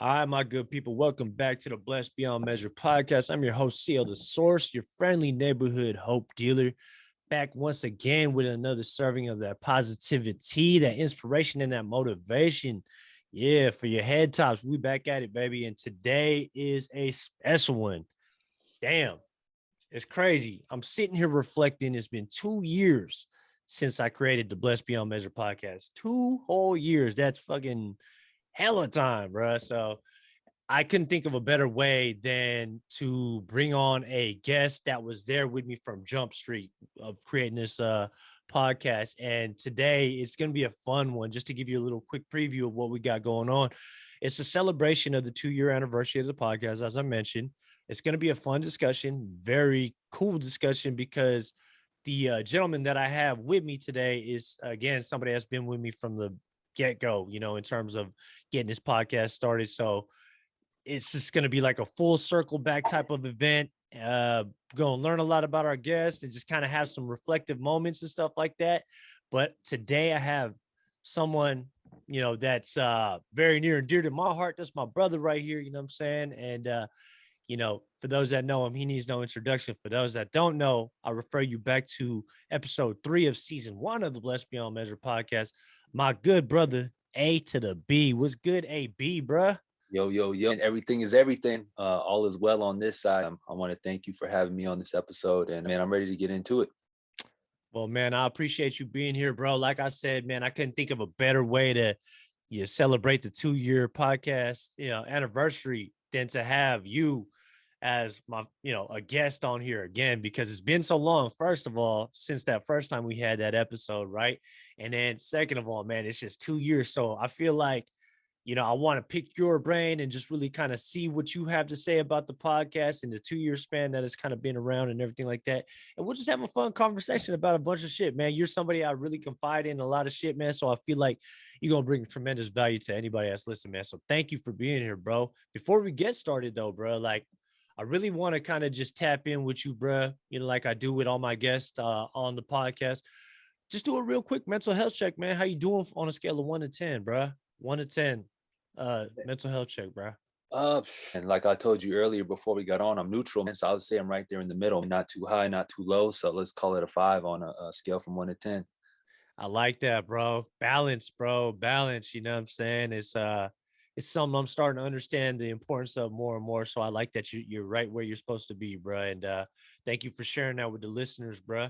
All right, my good people, welcome back to the Blessed Beyond Measure podcast. I'm your host, CL The Source, your friendly neighborhood hope dealer, back once again with another serving of that positivity, that inspiration, and that motivation. Yeah, for your head tops, we back at it, baby. And today is a special one. Damn, it's crazy. I'm sitting here reflecting. It's been 2 years since I created the Blessed Beyond Measure podcast. 2 whole years. That's fucking hella time, bro. So I couldn't think of a better way than to bring on a guest that was there with me from Jump Street of creating this podcast. And today it's going to be a fun one. Just to give you a little quick preview of what we got going on. It's a celebration of the 2-year anniversary of the podcast, as I mentioned. It's going to be a fun discussion, very cool discussion, because the gentleman that I have with me today is, again, somebody that's been with me from the get-go, in terms of getting this podcast started. So it's just going to be like a full circle back type of event. Going to learn a lot about our guests and just kind of have some reflective moments and stuff like that. But today I have someone, that's very near and dear to my heart. That's my brother right here. You know what I'm saying? And, for those that know him, he needs no introduction. For those that don't know, I refer you back to episode 3 of season 1 of the Blessed Beyond Measure podcast. My good brother, A to the B. What's good, AB, bruh? Yo, and everything is everything. All is well on this side. I want to thank you for having me on this episode, and man, I'm ready to get into it. Well, man, I appreciate you being here, bro. Like I said, man, I couldn't think of a better way to celebrate the 2-year podcast, anniversary than to have you as my, a guest on here again, because it's been so long, first of all, since that first time we had that episode, right? And then second of all, man, it's just 2 years. So I feel like, I want to pick your brain and just really kind of see what you have to say about the podcast and the 2-year span that has kind of been around and everything like that. And we'll just have a fun conversation about a bunch of shit, man. You're somebody I really confide in a lot of shit, man. So I feel like you're going to bring tremendous value to anybody that's listening, man. So thank you for being here, bro. Before we get started though, bro, like I really want to kind of just tap in with you, bro. Like I do with all my guests on the podcast. Just do a real quick mental health check, man. How you doing on a scale of 1 to 10, bro? 1 to 10. Mental health check, bro. And like I told you earlier before we got on, I'm neutral, man. So I would say I'm right there in the middle, not too high, not too low. So let's call it a 5 on a scale from 1 to 10. I like that, bro. Balance, bro. Balance. You know what I'm saying? It's something I'm starting to understand the importance of more and more. So I like that you're right where you're supposed to be, bro. And thank you for sharing that with the listeners, bro.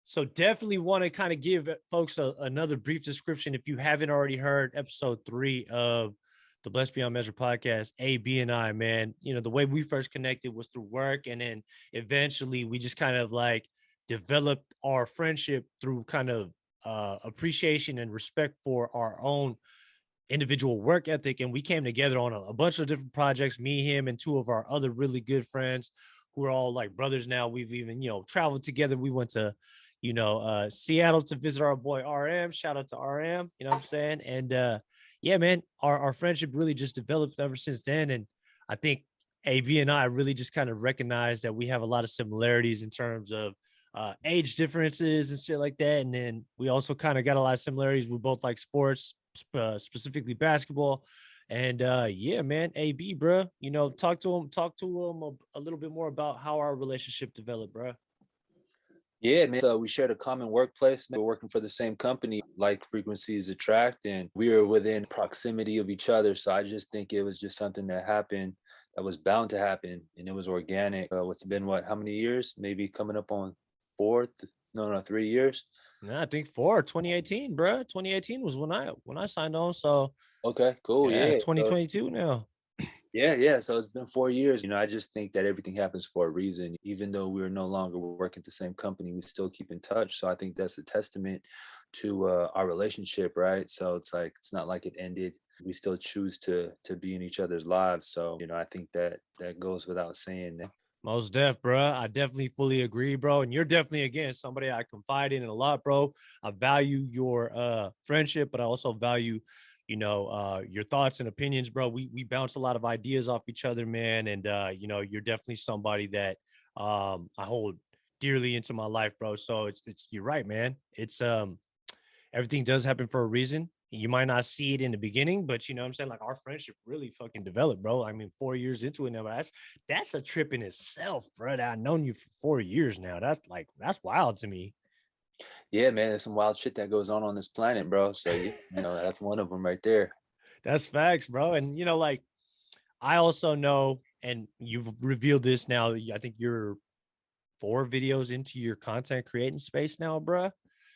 So definitely want to kind of give folks another brief description. If you haven't already heard episode 3 of the Blessed Beyond Measure podcast, AB and I, man, the way we first connected was through work. And then eventually we just kind of like developed our friendship through kind of appreciation and respect for our own individual work ethic. And we came together on a bunch of different projects, me, him, and 2 of our other really good friends who are all like brothers now. We've even, traveled together. We went to, Seattle to visit our boy RM. Shout out to RM, you know what I'm saying? And yeah, man, our friendship really just developed ever since then. And I think AB and I really just kind of recognize that we have a lot of similarities in terms of age differences and shit like that. And then we also kind of got a lot of similarities. We both like sports, specifically basketball. And yeah, man, AB, bro, talk to him a little bit more about how our relationship developed, bro. Yeah, man. So we shared a common workplace. We're working for the same company. Like frequencies attract, and we were within proximity of each other. So I just think it was just something that happened that was bound to happen, and it was organic. What's been how many years? Maybe coming up on 4th? No, 3 years. No, I think 2018, bro. 2018 was when I signed on. So Okay, cool. yeah, Yeah. So 2022 now. yeah. So it's been 4 years. I just think that everything happens for a reason. Even though we're no longer working at the same company, we still keep in touch. So I think that's a testament to our relationship, right? So it's like it's not like it ended. We still choose to be in each other's lives. So I think that goes without saying. Most def, bro. I definitely fully agree, bro. And you're definitely, again, somebody I confide in a lot, bro. I value your friendship, but I also value, your thoughts and opinions, bro. We bounce a lot of ideas off each other, man. And you're definitely somebody that I hold dearly into my life, bro. So it's you're right, man. It's everything does happen for a reason. You might not see it in the beginning, but you know what I'm saying? Like our friendship really fucking developed, bro. I mean, 4 years into it now, but that's a trip in itself, bro. I've known you for 4 years now. That's wild to me. Yeah, man, there's some wild shit that goes on this planet, bro. So yeah, that's one of them right there. That's facts, bro. And you know, like I also know, and you've revealed this now. I think you're 4 videos into your content creating space now, bruh.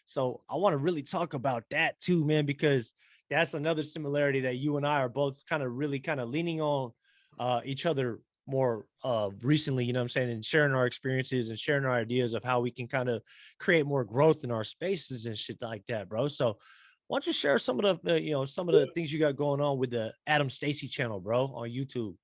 So I want to really talk about that too, man, because that's another similarity that you and I are both kind of really kind of leaning on each other more recently, you know what I'm saying, and sharing our experiences and sharing our ideas of how we can kind of create more growth in our spaces and shit like that, bro. So why don't you share some of the, some of the things you got going on with the Adam Staci channel, bro, on YouTube?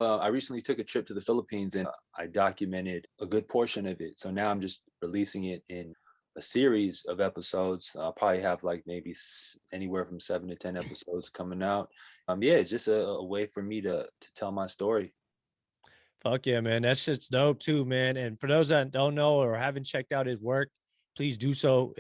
I recently took a trip to the Philippines and I documented a good portion of it. So now I'm just releasing it in a series of episodes. I'll probably have like maybe anywhere from 7 to 10 episodes coming out. Yeah, it's just a way for me to tell my story. Fuck yeah, man. That shit's dope too, man. And for those that don't know or haven't checked out his work, please do so.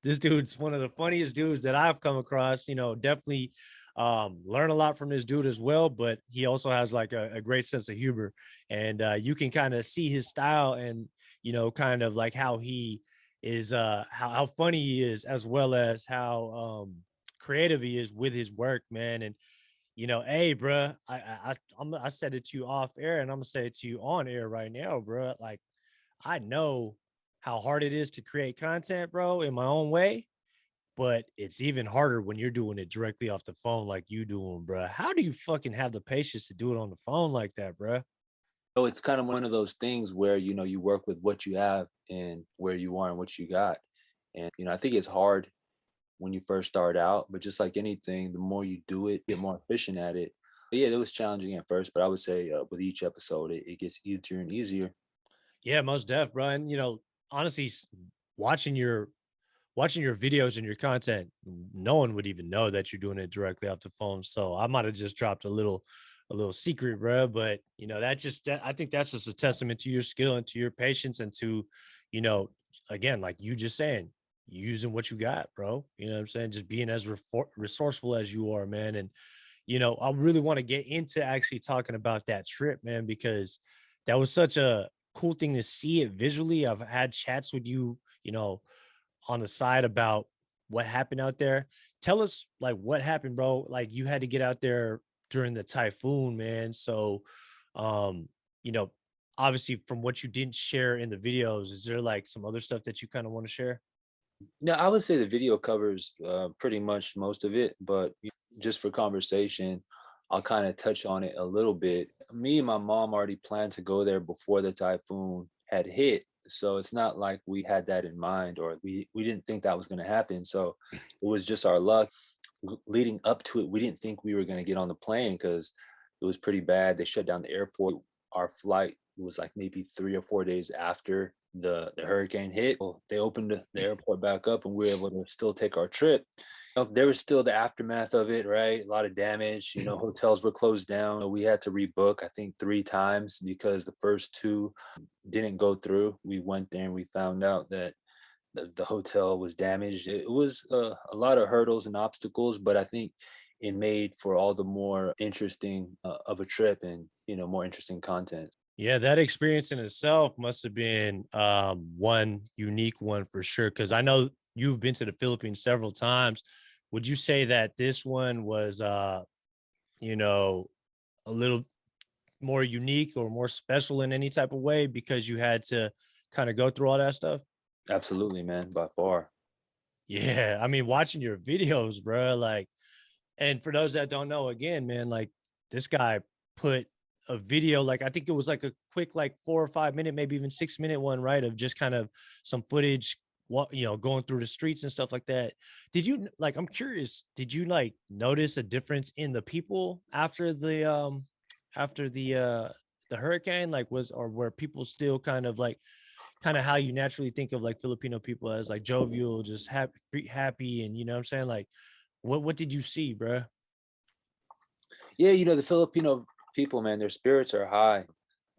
This dude's one of the funniest dudes that I've come across. You know, definitely learn a lot from this dude as well, but he also has like a great sense of humor. And you can kind of see his style and kind of like how he is how funny he is, as well as how creative he is with his work, man. And hey, bro, I said it to you off air, and I'm gonna say it to you on air right now, bro. Like, I know how hard it is to create content, bro, in my own way, but it's even harder when you're doing it directly off the phone, like you doing, bro. How do you fucking have the patience to do it on the phone like that, bro? So it's kind of one of those things where, you work with what you have and where you are and what you got. And, I think it's hard when you first start out, but just like anything, the more you do it, get more efficient at it. But yeah, it was challenging at first, but I would say with each episode, it gets easier and easier. Yeah, most def, bro. And honestly, watching your watching your videos and your content, no one would even know that you're doing it directly off the phone. So I might have just dropped a little secret, bro. But I think that's just a testament to your skill and to your patience and to, you know, again, like you just saying, using what you got, bro. You know what I'm saying? Just being as resourceful as you are, man. And I really want to get into actually talking about that trip, man, because that was such a cool thing to see it visually. I've had chats with you, on the side about what happened out there. Tell us like what happened, bro. Like you had to get out there during the typhoon, man. So, um, you know, obviously from what you didn't share in the videos, is there like some other stuff that you kind of want to share? No, I would say the video covers pretty much most of it, but just for conversation, I'll kind of touch on it a little bit. Me and my mom already planned to go there before the typhoon had hit. So it's not like we had that in mind or we didn't think that was going to happen. So it was just our luck. Leading up to it, we didn't think we were going to get on the plane because it was pretty bad. They shut down the airport. Our flight was like maybe 3 or 4 days after the hurricane hit. Well, they opened the airport back up and we were able to still take our trip. There was still the aftermath of it, right? A lot of damage. Hotels were closed down. We had to rebook, I think, 3 times because the first two didn't go through. We went there and we found out that the hotel was damaged. It was a lot of hurdles and obstacles, but I think it made for all the more interesting of a trip and more interesting content. Yeah, that experience in itself must have been one unique one for sure. Cause I know you've been to the Philippines several times. Would you say that this one was you know, a little more unique or more special in any type of way because you had to kind of go through all that stuff? Absolutely, man, by far. Yeah, I mean, watching your videos, bro, like, and for those that don't know, again, man, like this guy put a video, like I think it was like a quick, like 4 or 5 minute, maybe even 6 minute one, right, of just kind of some footage, what going through the streets and stuff like that. Did you like? I'm curious. Did you like notice a difference in the people after the hurricane? Like, was or were people still kind of how you naturally think of like Filipino people as like jovial, just happy, and you know what I'm saying? Like, what did you see, bro? Yeah, the Filipino people, man, their spirits are high.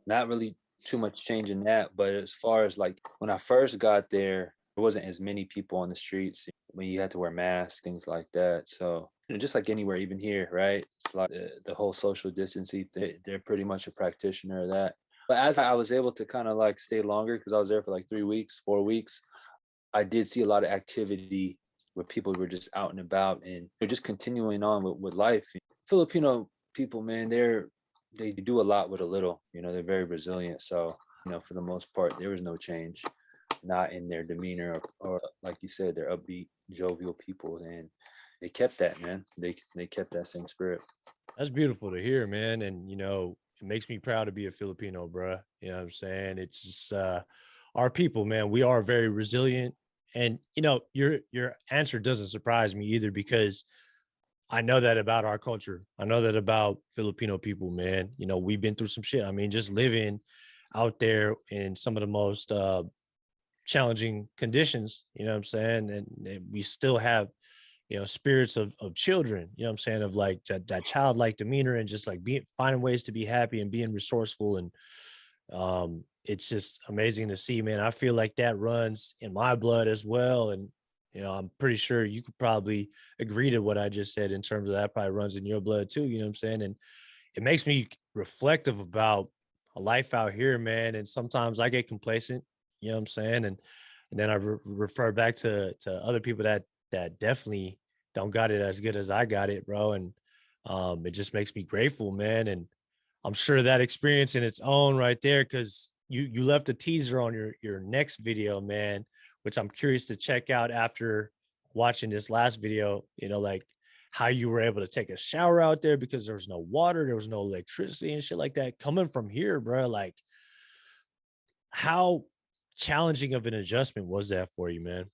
Not really too much change in that, but as far as like when I first got there, There wasn't as many people on the streets when you had to wear masks, things like that. So, just like anywhere, even here, right? It's like the whole social distancing thing. They're pretty much a practitioner of that. But as I was able to kind of like stay longer because I was there for like 3 weeks, 4 weeks, I did see a lot of activity where people were just out and about and they're just continuing on with life. Filipino people, man, they do a lot with a little. They're very resilient. So, for the most part, there was no change, not in their demeanor or like you said, they're upbeat, jovial people, and they kept that, man. They kept that same spirit. That's beautiful to hear, man. And it makes me proud to be a Filipino, bruh. You know what I'm saying? It's just our people, man. We are very resilient. And your answer doesn't surprise me either because I know that about our culture. I know that about Filipino people, man. We've been through some shit. I mean, just living out there in some of the most challenging conditions, you know what I'm saying? And we still have, spirits of children, you know what I'm saying? Of like that childlike demeanor and just like finding ways to be happy and being resourceful. And it's just amazing to see, man. I feel like that runs in my blood as well. And, I'm pretty sure you could probably agree to what I just said in terms of that probably runs in your blood too, you know what I'm saying? And it makes me reflective about a life out here, man. And sometimes I get complacent, you know what I'm saying? And then I refer back to other people that definitely don't got it as good as I got it, bro. And it just makes me grateful, man. And I'm sure that experience in its own right there, because you left a teaser on your next video, man, which I'm curious to check out after watching this last video, like how you were able to take a shower out there because there was no water, there was no electricity and shit like that. Coming from here, bro, like how challenging of an adjustment was that for you, man?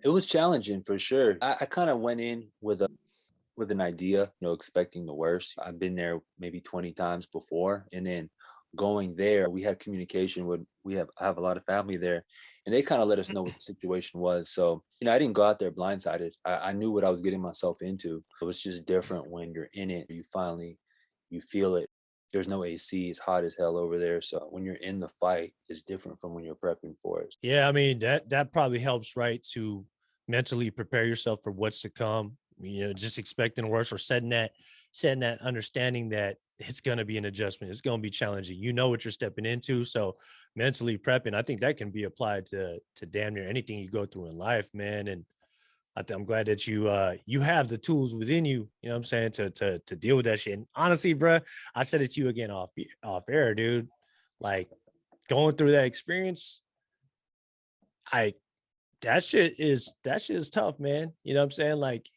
It was challenging for sure. I kind of went in with an idea, expecting the worst. I've been there maybe 20 times before. And then going there, we had communication with I have a lot of family there, and they kind of let us know what the situation was. So, I didn't go out there blindsided. I knew what I was getting myself into. It was just different when you're in it. You feel it. There's no AC. It's hot as hell over there. So when you're in the fight, it's different from when you're prepping for it. Yeah, I mean that probably helps, right? To mentally prepare yourself for what's to come. Just expecting the worst or setting that understanding that it's gonna be an adjustment. It's gonna be challenging. You know what you're stepping into. So mentally prepping, I think that can be applied to damn near anything you go through in life, man. And I'm glad that you have the tools within you, you know what I'm saying, to deal with that shit. And honestly, bro, I said it to you again off air, dude. Like going through that experience, I that shit is tough, man. You know what I'm saying? Like,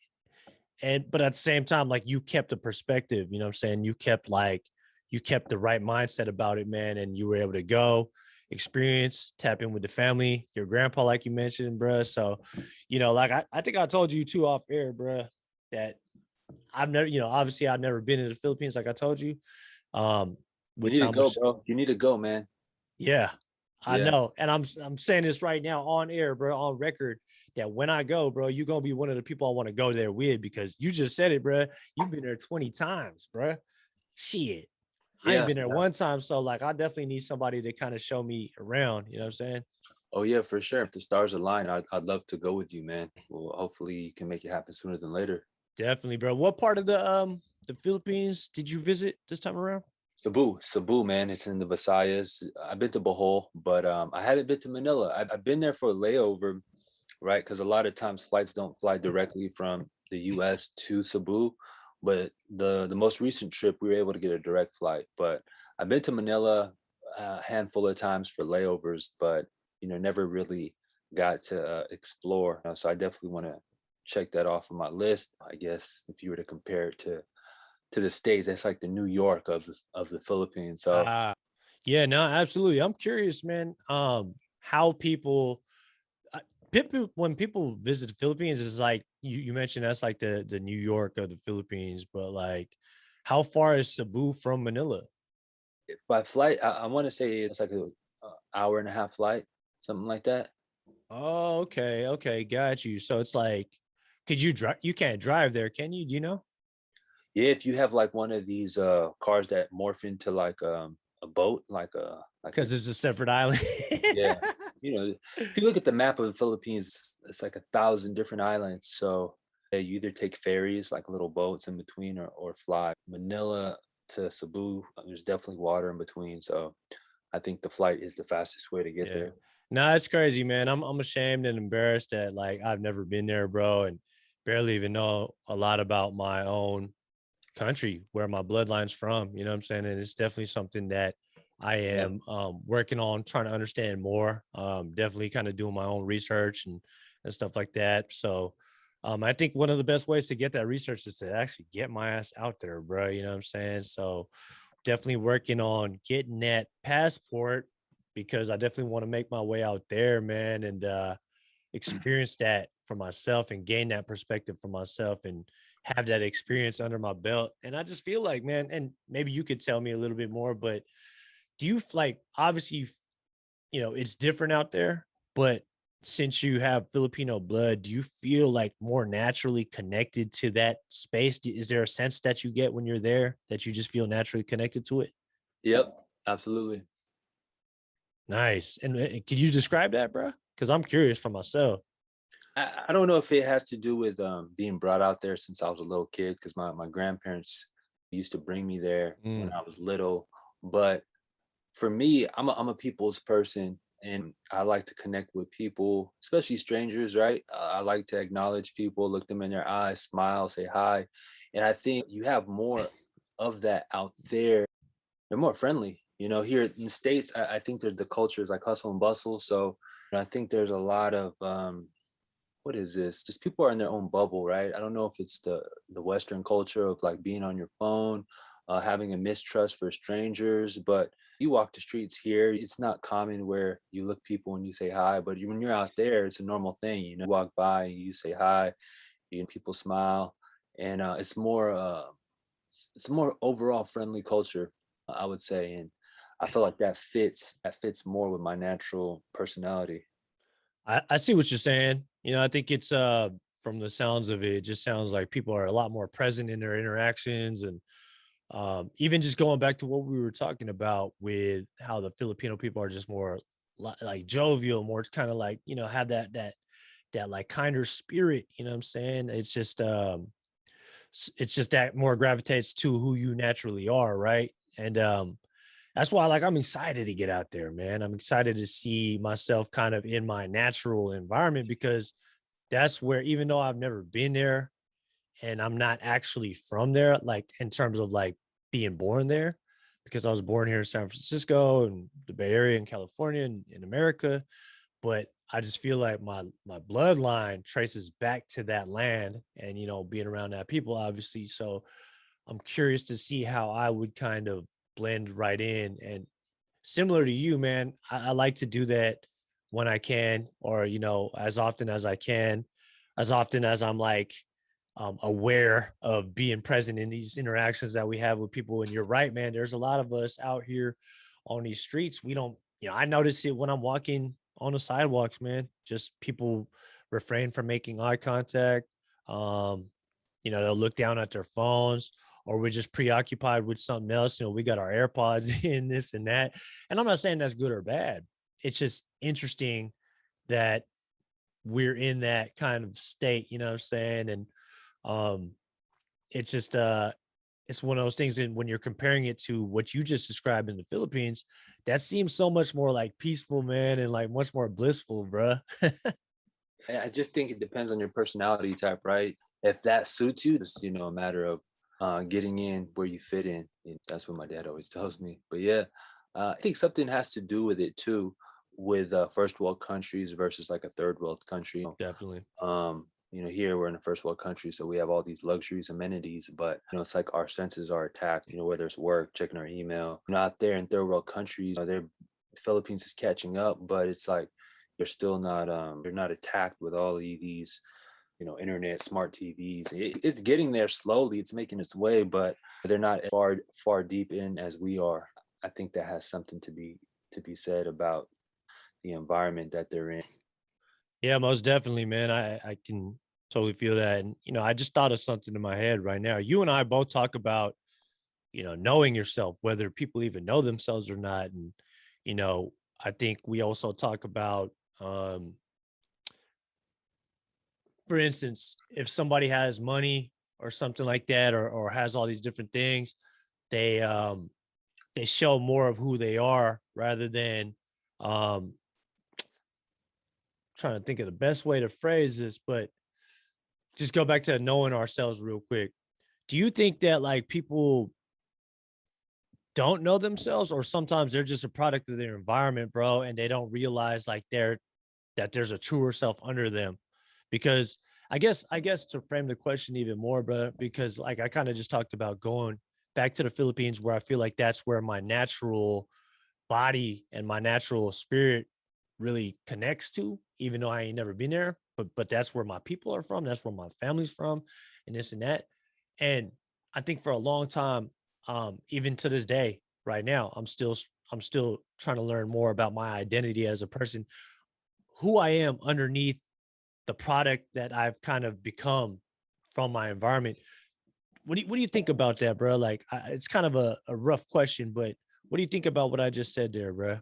but at the same time, like you kept the perspective, you know what I'm saying? You kept the right mindset about it, man, and you were able to go experience, tap in with the family, your grandpa, like you mentioned, bruh. So, like I think I told you too off air, bruh, that I've never, obviously I've never been to the Philippines, like I told you. Um, You which need to I'm go, bro. You need to go, man. Yeah, I Yeah. know. And I'm saying this right now on air, bro, on record, that when I go, bro, you're gonna be one of the people I want to go there with because you just said it, bro. You've been there 20 times, bro. Shit. I ain't Yeah. been there one time. So like I definitely need somebody to kind of show me around, you know what I'm saying? Oh yeah, for sure. If the stars align, I'd love to go with you, man. Well, hopefully you can make it happen sooner than later. Definitely, bro. What part of the Philippines did you visit this time around? Cebu, man. It's in the Visayas. I've been to Bohol, but I haven't been to Manila. I've been there for a layover, right? Because a lot of times flights don't fly directly from the U.S. to Cebu, but the most recent trip we were able to get a direct flight. But I've been to Manila a handful of times for layovers, but never really got to explore. So I definitely want to check that off of my list. I guess if you were to compare it to the states, that's like the New York of the Philippines. So Ah, yeah, no, absolutely. I'm curious, man. How uh, people when people visit the Philippines is like you mentioned that's like the New York of the Philippines, but like how far is Cebu from Manila? by flight, I want to say it's like a hour and a half flight, something like that. Oh, okay, okay, got you. So it's like, could you drive? You can't drive there, can you? Do you know? Yeah, if you have like one of these cars that morph into like a boat, like a Because it's a separate island. yeah. If you look at the map of the Philippines, it's like 1,000 different islands. So yeah, you either take ferries, like little boats in between, or fly Manila to Cebu. There's definitely water in between. So I think the flight is the fastest way to get Yeah. there. No, it's crazy, man. I'm ashamed and embarrassed that like I've never been there, bro, and barely even know a lot about my own country where my bloodline's from. You know what I'm saying? And it's definitely something that I Yeah. am working on trying to understand more. Definitely kind of doing my own research and stuff like that. So I think one of the best ways to get that research is to actually get my ass out there, bro. You know what I'm saying? So definitely working on getting that passport because I definitely want to make my way out there, man, and experience that for myself and gain that perspective for myself and have that experience under my belt. And I just feel like, man, and maybe you could tell me a little bit more, but do you like obviously, it's different out there, but since you have Filipino blood, do you feel like more naturally connected to that space? Is there a sense that you get when you're there that you just feel naturally connected to it? Yep. Absolutely. Nice. And could you describe that, bro? Because I'm curious for myself. I don't know if it has to do with being brought out there since I was a little kid, because my grandparents used to bring me there when Mm, I was little. But for me, I'm a people's person, and I like to connect with people, especially strangers, right? I like to acknowledge people, look them in their eyes, smile, say hi. And I think you have more of that out there. They're more friendly. Here in the States, I think that the culture is like hustle and bustle. So I think there's a lot of what is this? Just people are in their own bubble, right? I don't know if it's the Western culture of like being on your phone, having a mistrust for strangers, but you walk the streets here, it's not common where you look people and you say hi, but when you're out there, it's a normal thing. You walk by, you say hi, people smile, and it's a more overall friendly culture, I would say, and I feel like that fits more with my natural personality. I see what you're saying. I think it's from the sounds of it, it just sounds like people are a lot more present in their interactions and even just going back to what we were talking about with how the Filipino people are just more like jovial, more kind of like, have that like kinder spirit, you know what I'm saying? It's just that more gravitates to who you naturally are, right? And that's why like I'm excited to get out there, man. I'm excited to see myself kind of in my natural environment because that's where even though I've never been there and I'm not actually from there, like in terms of like being born there, because I was born here in San Francisco and the Bay Area in California and in America, but I just feel like my bloodline traces back to that land and being around that people obviously. So I'm curious to see how I would kind of blend right in. And similar to you, man, I like to do that when I can, or as often as I can, as often as I'm like aware of being present in these interactions that we have with people. And you're right, man. There's a lot of us out here on these streets. We don't, I notice it when I'm walking on the sidewalks, man. Just people refrain from making eye contact. Um, they'll look down at their phones or we're just preoccupied with something else. We got our AirPods in this and that. And I'm not saying that's good or bad. It's just interesting that we're in that kind of state, you know what I'm saying? And um it's just it's one of those things that when you're comparing it to what you just described in the Philippines, that seems so much more like peaceful, man, and like much more blissful, bruh. I just think it depends on your personality type, right? If that suits you, it's a matter of getting in where you fit in. That's what my dad always tells me. But yeah, I think something has to do with it too, with first world countries versus like a third world country. Definitely. Here we're in a first world country, so we have all these luxuries, amenities, but it's like our senses are attacked. Whether it's work, checking our email. Out there in third world countries, they're Philippines is catching up, but it's like they're still not they're not attacked with all of these internet, smart TVs. It's getting there slowly. It's making its way, but they're not as far deep in as we are. I think that has something to be said about the environment that they're in. Yeah, most definitely, man. I can totally feel that. And I just thought of something in my head right now. You and I both talk about knowing yourself, whether people even know themselves or not. And, I think we also talk about, for instance, if somebody has money or something like that, or has all these different things, they they show more of who they are rather than um trying to think of the best way to phrase this, but just go back to knowing ourselves real quick. Do you think that like people don't know themselves, or sometimes they're just a product of their environment, bro, and they don't realize like that there's a truer self under them? Because I guess to frame the question even more, bro, because like I kind of just talked about going back to the Philippines, where I feel like that's where my natural body and my natural spirit really connects to, even though I ain't never been there. But that's where my people are from. That's where my family's from, and this and that. And I think for a long time, even to this day, right now, I'm still trying to learn more about my identity as a person, who I am underneath the product that I've kind of become from my environment. What do you think about that, bro? Like, it's kind of a rough question, but what do you think about what I just said there, bro?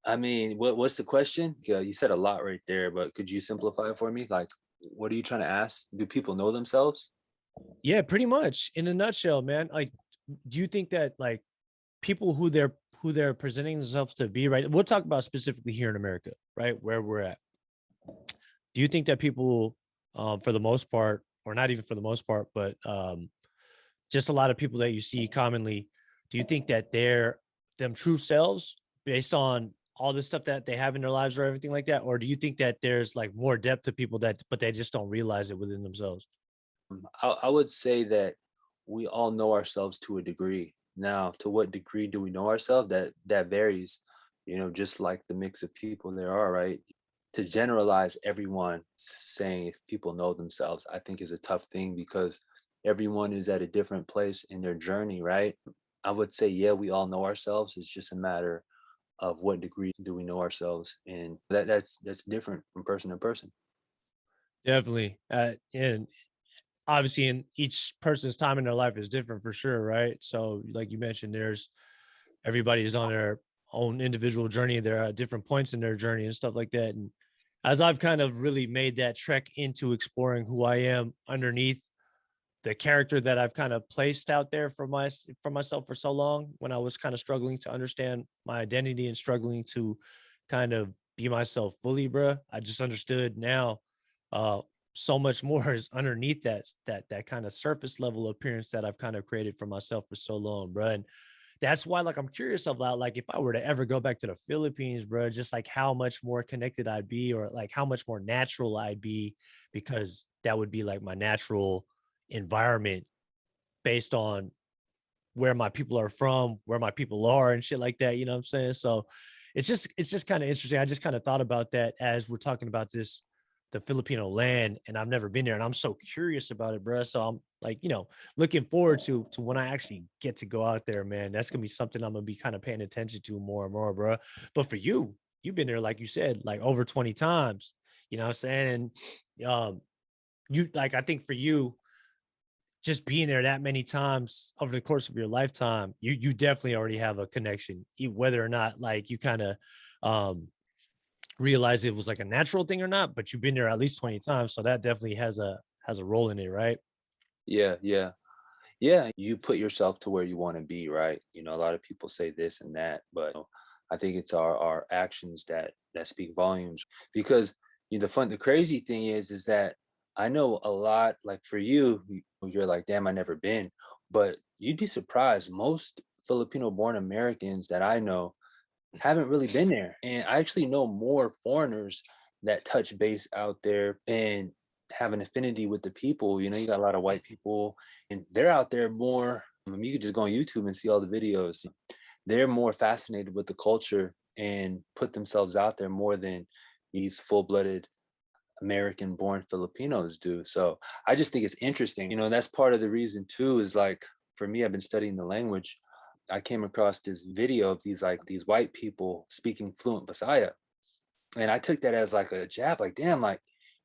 I mean, what's the question? Yeah, you said a lot right there, but could you simplify it for me? Like, what are you trying to ask? Do people know themselves? Yeah, pretty much in a nutshell, man. Like, do you think that like people who they're presenting themselves to be, right? We'll talk about specifically here in America, right? Where we're at. Do you think that people, for the most part, or not even for the most part, but just a lot of people that you see commonly, do you think that they're them true selves based on all the stuff that they have in their lives or everything like that? Or do you think that there's like more depth to people that, but they just don't realize it within themselves? I would say that we all know ourselves to a degree. Now, to what degree do we know ourselves? That varies, just like the mix of people there are, right? To generalize everyone saying if people know themselves, I think is a tough thing because everyone is at a different place in their journey, right? I would say, yeah, we all know ourselves. It's just a matter of what degree do we know ourselves, and that's different from person to person. Definitely. And obviously in each person's time in their life is different for sure, right? So like you mentioned, there's everybody's on their own individual journey. They're at different points in their journey and stuff like that. And as I've kind of really made that trek into exploring who I am underneath the character that I've kind of placed out there for myself for so long, when I was kind of struggling to understand my identity and struggling to kind of be myself fully, bro. I just understood now uh so much more is underneath that kind of surface level appearance that I've kind of created for myself for so long, bro. And that's why like I'm curious about like if I were to ever go back to the Philippines, bro, just like how much more connected I'd be, or like how much more natural I'd be, because that would be like my natural environment based on where my people are from, where my people are and shit like that. You know what I'm saying? So it's just kind of interesting. I just kind of thought about that as we're talking about this, the Filipino land, and I've never been there, and I'm so curious about it, bro. So I'm like, looking forward to when I actually get to go out there, man. That's gonna be something I'm gonna be kind of paying attention to more and more, bro. But for you, you've been there, like you said, like over 20 times. You know what I'm saying? And you like, I think for you, just being there that many times over the course of your lifetime, you definitely already have a connection, whether or not like you kind of um realize it was like a natural thing or not, but you've been there at least 20 times. So that definitely has a role in it, right? Yeah, yeah. Yeah, you put yourself to where you want to be, right? A lot of people say this and that, but I think it's our actions that speak volumes. Because the crazy thing is that I know a lot. Like for you, you're like, damn, I never been, but you'd be surprised. Most Filipino-born Americans that I know haven't really been there, and I actually know more foreigners that touch base out there and have an affinity with the people. You got a lot of white people, and they're out there more. You could just go on YouTube and see all the videos. They're more fascinated with the culture and put themselves out there more than these full-blooded American-born Filipinos do. So I just think it's interesting. That's part of the reason too. Is like for me, I've been studying the language. I came across this video of these white people speaking fluent Bisaya, and I took that as like a jab. Like, damn, like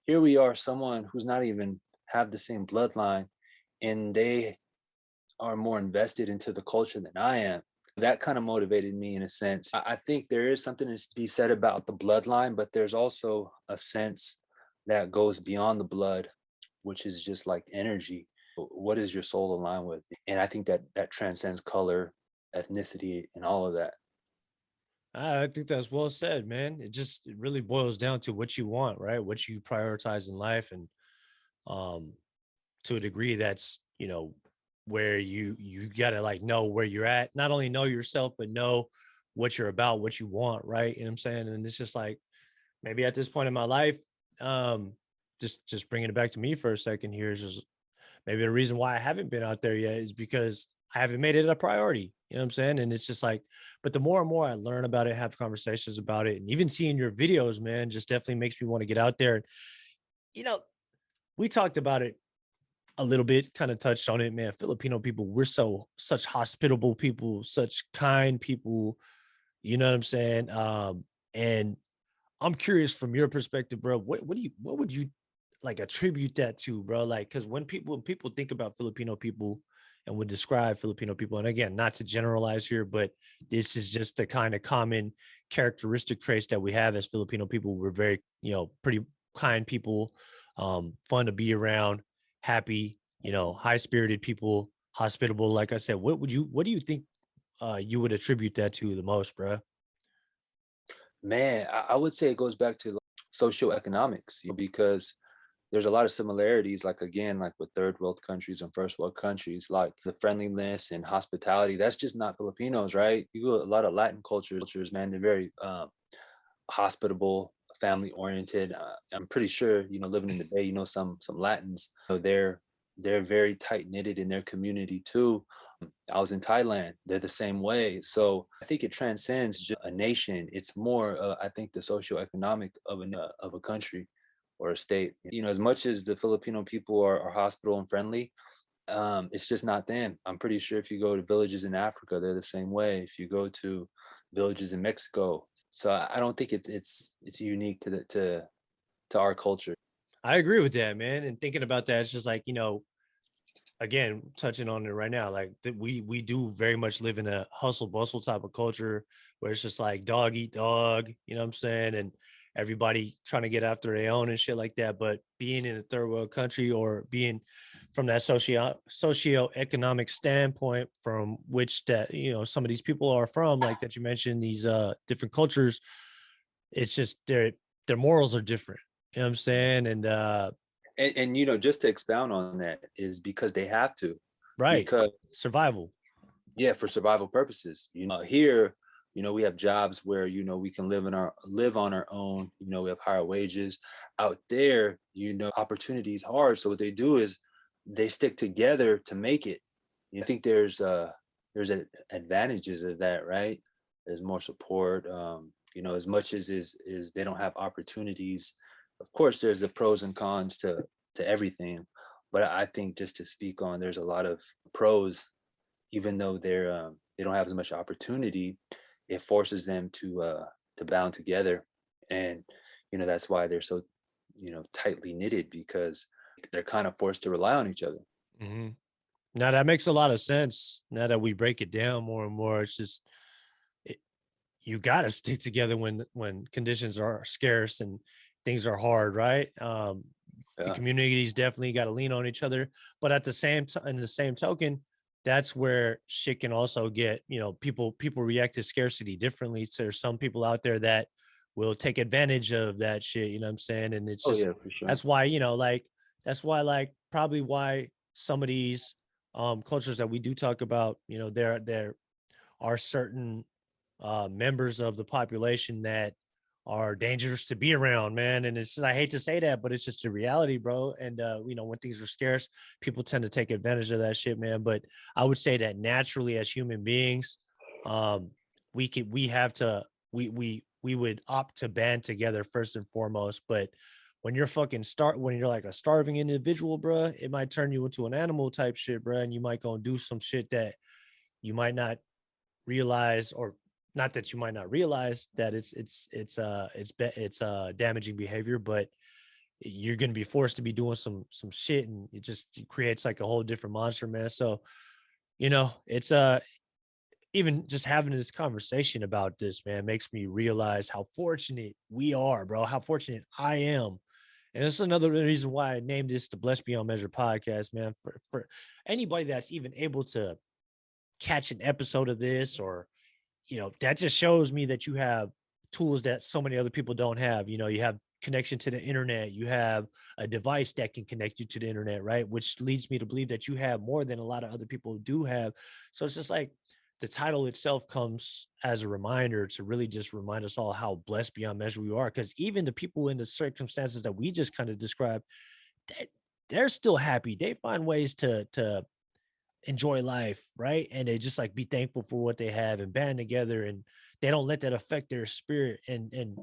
here we are, someone who's not even have the same bloodline, and they are more invested into the culture than I am. That kind of motivated me in a sense. I think there is something to be said about the bloodline, but there's also a sense that goes beyond the blood, which is just like energy. What is your soul aligned with? And I think that that transcends color, ethnicity, and all of that. I think that's well said, man. It really boils down to what you want, right? What you prioritize in life, and um, to a degree, that's where you gotta like know where you're at. Not only know yourself, but know what you're about, what you want, right? You know what I'm saying? And it's just like maybe at this point in my life, um, just bringing it back to me for a second here is just maybe the reason why I haven't been out there yet is because I haven't made it a priority. You know what I'm saying? And it's just like, but the more and more I learn about it, have conversations about it, and even seeing your videos, man, just definitely makes me want to get out there. You know, we talked about it a little bit, kind of touched on it, man. Filipino people, we're such hospitable people, such kind people. You know what I'm saying? And I'm curious from your perspective, bro. What would you like attribute that to, bro? Like, because when people think about Filipino people and would describe Filipino people, and again, not to generalize here, but this is just the kind of common characteristic traits that we have as Filipino people. We're very, pretty kind people, fun to be around, happy, high spirited people, hospitable. Like I said, what do you think you would attribute that to the most, bro? Man, I would say it goes back to like, socioeconomics, because there's a lot of similarities, like again, like with third world countries and first world countries, like the friendliness and hospitality. That's just not Filipinos, right? You go a lot of Latin cultures, man. They're very hospitable, family oriented. I'm pretty sure, living in the Bay, some Latins. They're very tight knitted in their community too. I was in Thailand. They're the same way. So I think it transcends just a nation. It's more, I think, the socioeconomic of a country or a state. As much as the Filipino people are hospitable and friendly, it's just not them. I'm pretty sure if you go to villages in Africa, they're the same way. If you go to villages in Mexico, so I don't think it's unique to our culture. I agree with that, man. And thinking about that, it's just like, again, touching on it right now, like that we do very much live in a hustle bustle type of culture where it's just like dog eat dog, you know what I'm saying? And everybody trying to get after their own and shit like that. But being in a third world country or being from that socio-economic standpoint from which that, some of these people are from, like that you mentioned, these different cultures, it's just their morals are different. You know what I'm saying? And And just to expound on that is because they have to, right. because Survival. yeah, for survival purposes. Here, we have jobs where we can live on our own. We have higher wages. Out there, opportunity is hard. So what they do is they stick together to make it. I think there's advantages of that, right? There's more support. As much as is they don't have opportunities. Of course, there's the pros and cons to everything, but I think just to speak on, there's a lot of pros. Even though they don't have as much opportunity, it forces them to bound together, and that's why they're so tightly knitted, because they're kind of forced to rely on each other. Hmm. Now that makes a lot of sense. Now that we break it down more and more, it's just it, you got to stick together when conditions are scarce and things are hard, right? The Yeah. communities definitely got to lean on each other, but at the same time, in the same token, that's where shit can also get. People react to scarcity differently. So there's some people out there that will take advantage of that shit. You know what I'm saying? And it's Oh just yeah, for sure. that's why like that's why like probably why some of these cultures that we do talk about, there are certain members of the population that are dangerous to be around, man. And it's just, I hate to say that, but it's just a reality, bro. And when things are scarce, people tend to take advantage of that shit, man. But I would say that naturally, as human beings, um, we have to we would opt to band together first and foremost. But when you're like a starving individual, bro, it might turn you into an animal type shit, bro, and you might go and do some shit that you might not realize, or not that you might not realize that it's damaging behavior, but you're going to be forced to be doing some shit, and it creates like a whole different monster, man. So It's even just having this conversation about this, man, makes me realize how fortunate we are, bro. How fortunate I am. And this is another reason why I named this the Blessed Beyond Measure podcast, man. For anybody that's even able to catch an episode of this, or that just shows me that you have tools that so many other people don't have. You have connection to the internet, you have a device that can connect you to the internet, right? Which leads me to believe that you have more than a lot of other people do have. So it's just like the title itself comes as a reminder to really just remind us all how blessed beyond measure we are. Because even the people in the circumstances that we just kind of described, they- they're still happy. They find ways to enjoy life, right? And they just like be thankful for what they have and band together, and they don't let that affect their spirit. And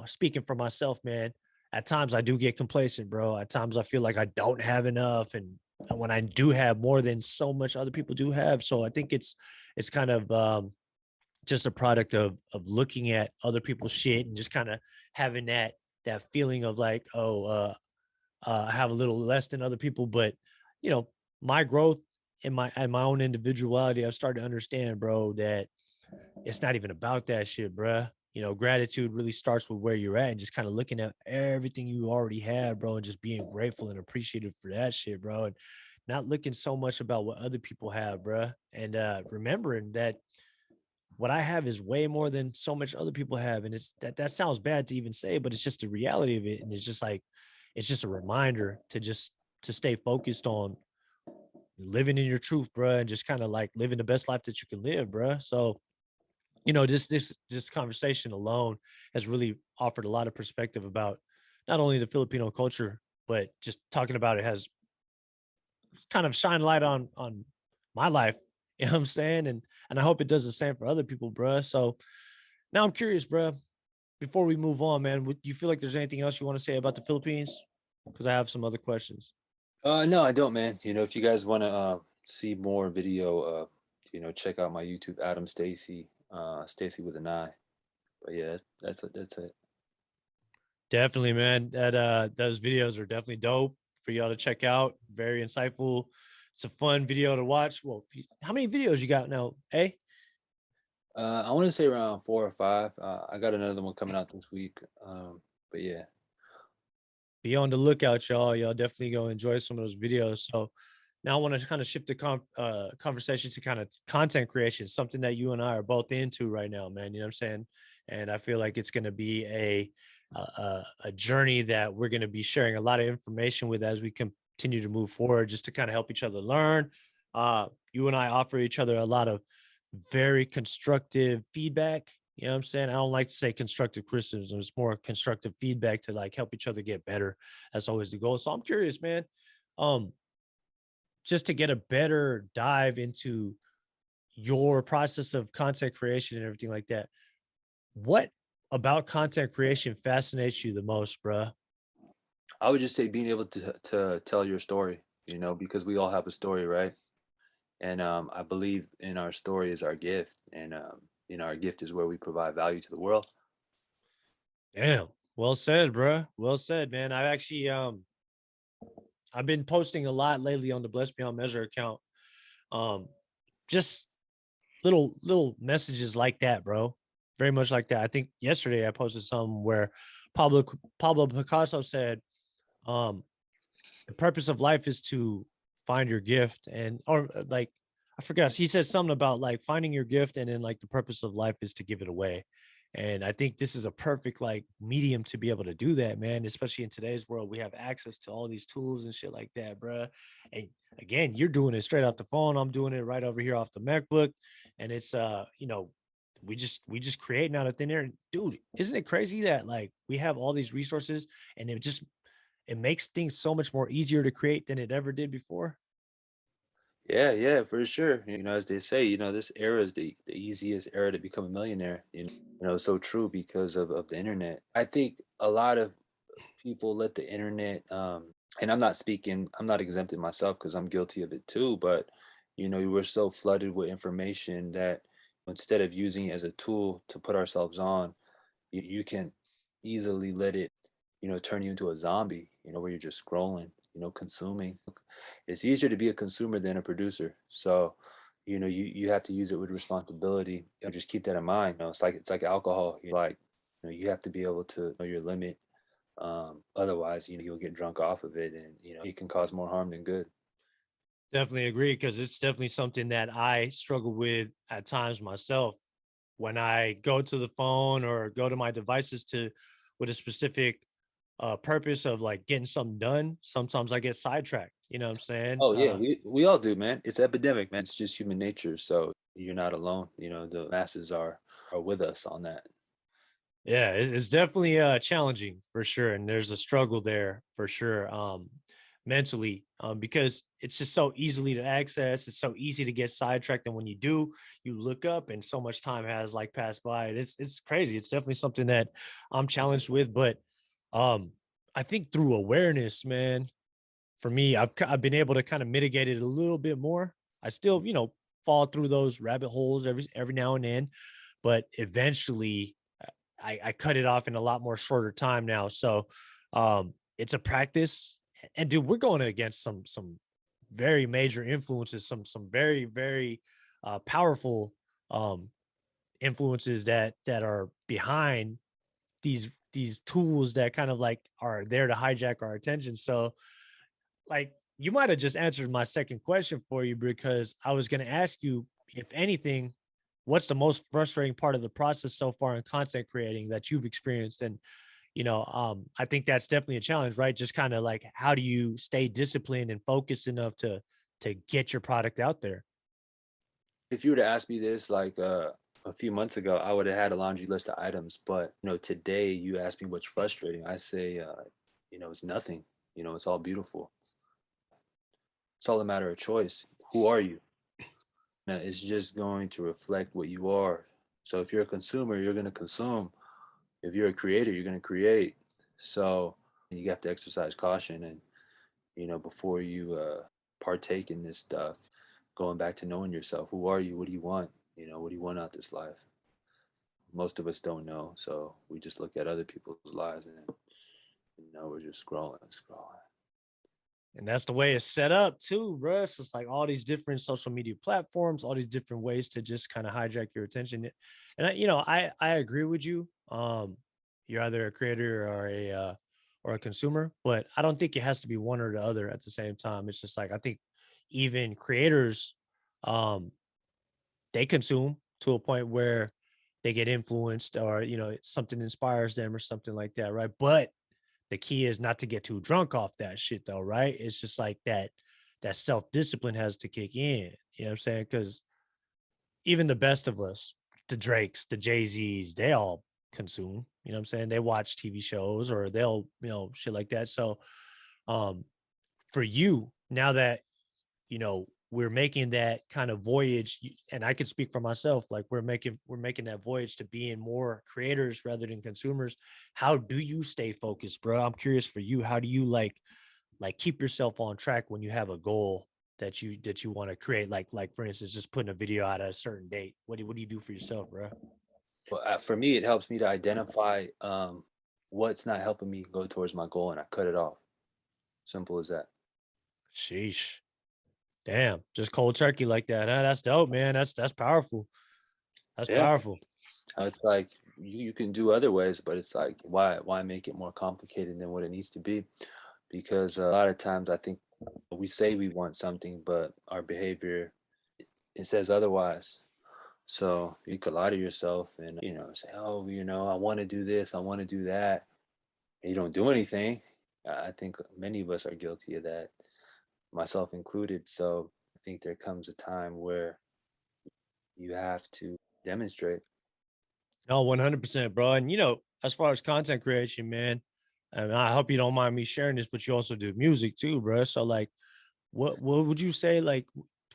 speaking for myself, man, at times I do get complacent, bro. At times I feel like I don't have enough, and when I do have more than so much other people do have. So I think it's kind of just a product of looking at other people's shit and just kind of having that feeling of like, oh, I have a little less than other people, but you know, my growth in my own individuality, I've started to understand, bro, that it's not even about that shit, bruh. Gratitude really starts with where you're at and just kind of looking at everything you already have, bro, and just being grateful and appreciative for that shit, bro. And not looking so much about what other people have, bruh. And remembering that what I have is way more than so much other people have. And that sounds bad to even say, but it's just the reality of it. And it's just like, it's just a reminder to stay focused on living in your truth, bruh, and just kind of like living the best life that you can live, bruh. So, this conversation alone has really offered a lot of perspective about not only the Filipino culture, but just talking about it has kind of shine light on my life. You know what I'm saying? And I hope it does the same for other people, bruh. So now I'm curious, bruh. Before we move on, man, do you feel like there's anything else you want to say about the Philippines? Because I have some other questions. No, I don't, man. If you guys want to see more video, check out my YouTube, Adam Stacy, Stacy with an I. But yeah, that's it. Definitely, man. Those videos are definitely dope for y'all to check out. Very insightful. It's a fun video to watch. Well, how many videos you got now? Eh? I want to say around 4 or 5. I got another one coming out this week. But yeah, Be on the lookout, y'all. Y'all definitely go enjoy some of those videos. So now I want to kind of shift the conversation to kind of content creation, something that you and I are both into right now, man. You know what I'm saying? And I feel like it's going to be a journey that we're going to be sharing a lot of information with as we continue to move forward, just to kind of help each other learn. You and I offer each other a lot of very constructive feedback. You know what I'm saying? I don't like to say constructive criticism. It's more constructive feedback to like help each other get better. That's always the goal. So I'm curious, man. Um, just to get a better dive into your process of content creation and everything like that. What about content creation fascinates you the most, bruh? I would just say being able to tell your story. Because we all have a story, right? And I believe in our story is our gift, and our gift is where we provide value to the world. Damn. Well said, bruh. Well said, man. I've been posting a lot lately on the Blessed Beyond Measure account. Um, just little messages like that, bro. Very much like that. I think yesterday I posted some where Pablo Picasso said, um, the purpose of life is to find your gift, and or like I forgot, he said something about like finding your gift, and then like the purpose of life is to give it away. And I think this is a perfect like medium to be able to do that, man. Especially in today's world, we have access to all these tools and shit like that, bro. And again, you're doing it straight off the phone. I'm doing it right over here off the MacBook, and it's we just create out of thin air. Dude, isn't it crazy that like we have all these resources, and it makes things so much more easier to create than it ever did before. Yeah, yeah, for sure. As they say, this era is the easiest era to become a millionaire. It's so true because of the internet. I think a lot of people let the internet, and I'm not exempted myself because I'm guilty of it too, but we're so flooded with information that instead of using it as a tool to put ourselves on, you can easily let it, turn you into a zombie, where you're just scrolling, consuming. It's easier to be a consumer than a producer. So, you have to use it with responsibility. Just keep that in mind. It's like alcohol. You have to be able to know your limit. Otherwise, you'll get drunk off of it, and it can cause more harm than good. Definitely agree because it's definitely something that I struggle with at times myself. When I go to the phone or go to my devices to with a specific purpose of like getting something done, sometimes I get sidetracked. You know what I'm saying? Oh yeah, we all do, man. It's epidemic, man. It's just human nature. So you're not alone. The masses are with us on that. Yeah, it's definitely challenging for sure, and there's a struggle there for sure, mentally, because it's just so easily to access. It's so easy to get sidetracked, and when you do, you look up, and so much time has like passed by. It's crazy. It's definitely something that I'm challenged with, but um, I think through awareness, man, for me, I've been able to kind of mitigate it a little bit more. I still, fall through those rabbit holes every now and then, but eventually I cut it off in a lot more shorter time now. So it's a practice. And dude, we're going against some very major influences, some very, very powerful um influences that are behind these tools that kind of like are there to hijack our attention. So like you might have just answered my second question for you because I was going to ask you, if anything, what's the most frustrating part of the process so far in content creating that you've experienced? And I think that's definitely a challenge, right? Just kind of like how do you stay disciplined and focused enough to get your product out there? If you were to ask me this like a few months ago, I would have had a laundry list of items. But today you ask me what's frustrating. I say, it's nothing. It's all beautiful. It's all a matter of choice. Who are you? Now, it's just going to reflect what you are. So if you're a consumer, you're going to consume. If you're a creator, you're going to create. So you have to exercise caution, and before you partake in this stuff, going back to knowing yourself. Who are you? What do you want? What do you want out this life? Most of us don't know, so we just look at other people's lives, and we're just scrolling. And that's the way it's set up too, bro. So it's like all these different social media platforms, all these different ways to just kind of hijack your attention. And I agree with you. You're either a creator or a consumer, but I don't think it has to be one or the other at the same time. It's just like I think even creators, um, they consume to a point where they get influenced or something inspires them or something like that, right? But the key is not to get too drunk off that shit though, right? It's just like that self-discipline has to kick in. You know what I'm saying? Because even the best of us, the Drakes, the Jay-Z's, they all consume. You know what I'm saying? They watch TV shows or they'll, shit like that. So um for you, now that we're making that kind of voyage, and I could speak for myself, like we're making that voyage to being more creators rather than consumers. How do you stay focused, bro? I'm curious for you. How do you like keep yourself on track when you have a goal that you want to create, like for instance just putting a video out at a certain date? What do you do for yourself, bro? Well, for me, it helps me to identify what's not helping me go towards my goal, and I cut it off. Simple as that. Sheesh. Damn, just cold turkey like that, huh? That's dope, man. That's powerful. That's Yeah. powerful. It's like you can do other ways, but it's like why make it more complicated than what it needs to be? Because a lot of times I think we say we want something, but our behavior it says otherwise. So you could lie to yourself and say, oh, I want to do this, I want to do that, and you don't do anything. I think many of us are guilty of that, myself included. So I think there comes a time where you have to demonstrate. No, 100%, bro. And as far as content creation, man, and I hope you don't mind me sharing this, but you also do music too, bro. So like, what would you say? Like,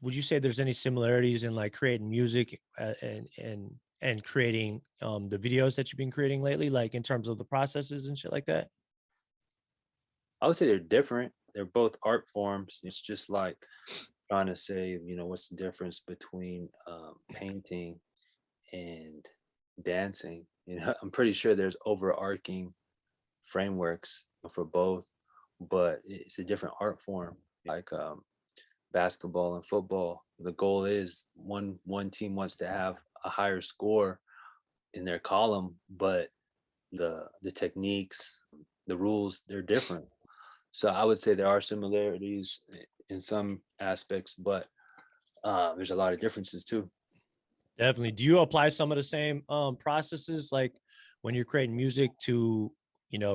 would you say there's any similarities in like creating music and creating the videos that you've been creating lately, like in terms of the processes and shit like that? I would say they're different. They're both art forms. It's just like trying to say, what's the difference between painting and dancing? I'm pretty sure there's overarching frameworks for both, but it's a different art form. Like basketball and football. The goal is one team wants to have a higher score in their column, but the techniques, the rules, they're different. So I would say there are similarities in some aspects, but there's a lot of differences too. Definitely. Do you apply some of the same processes like when you're creating music to,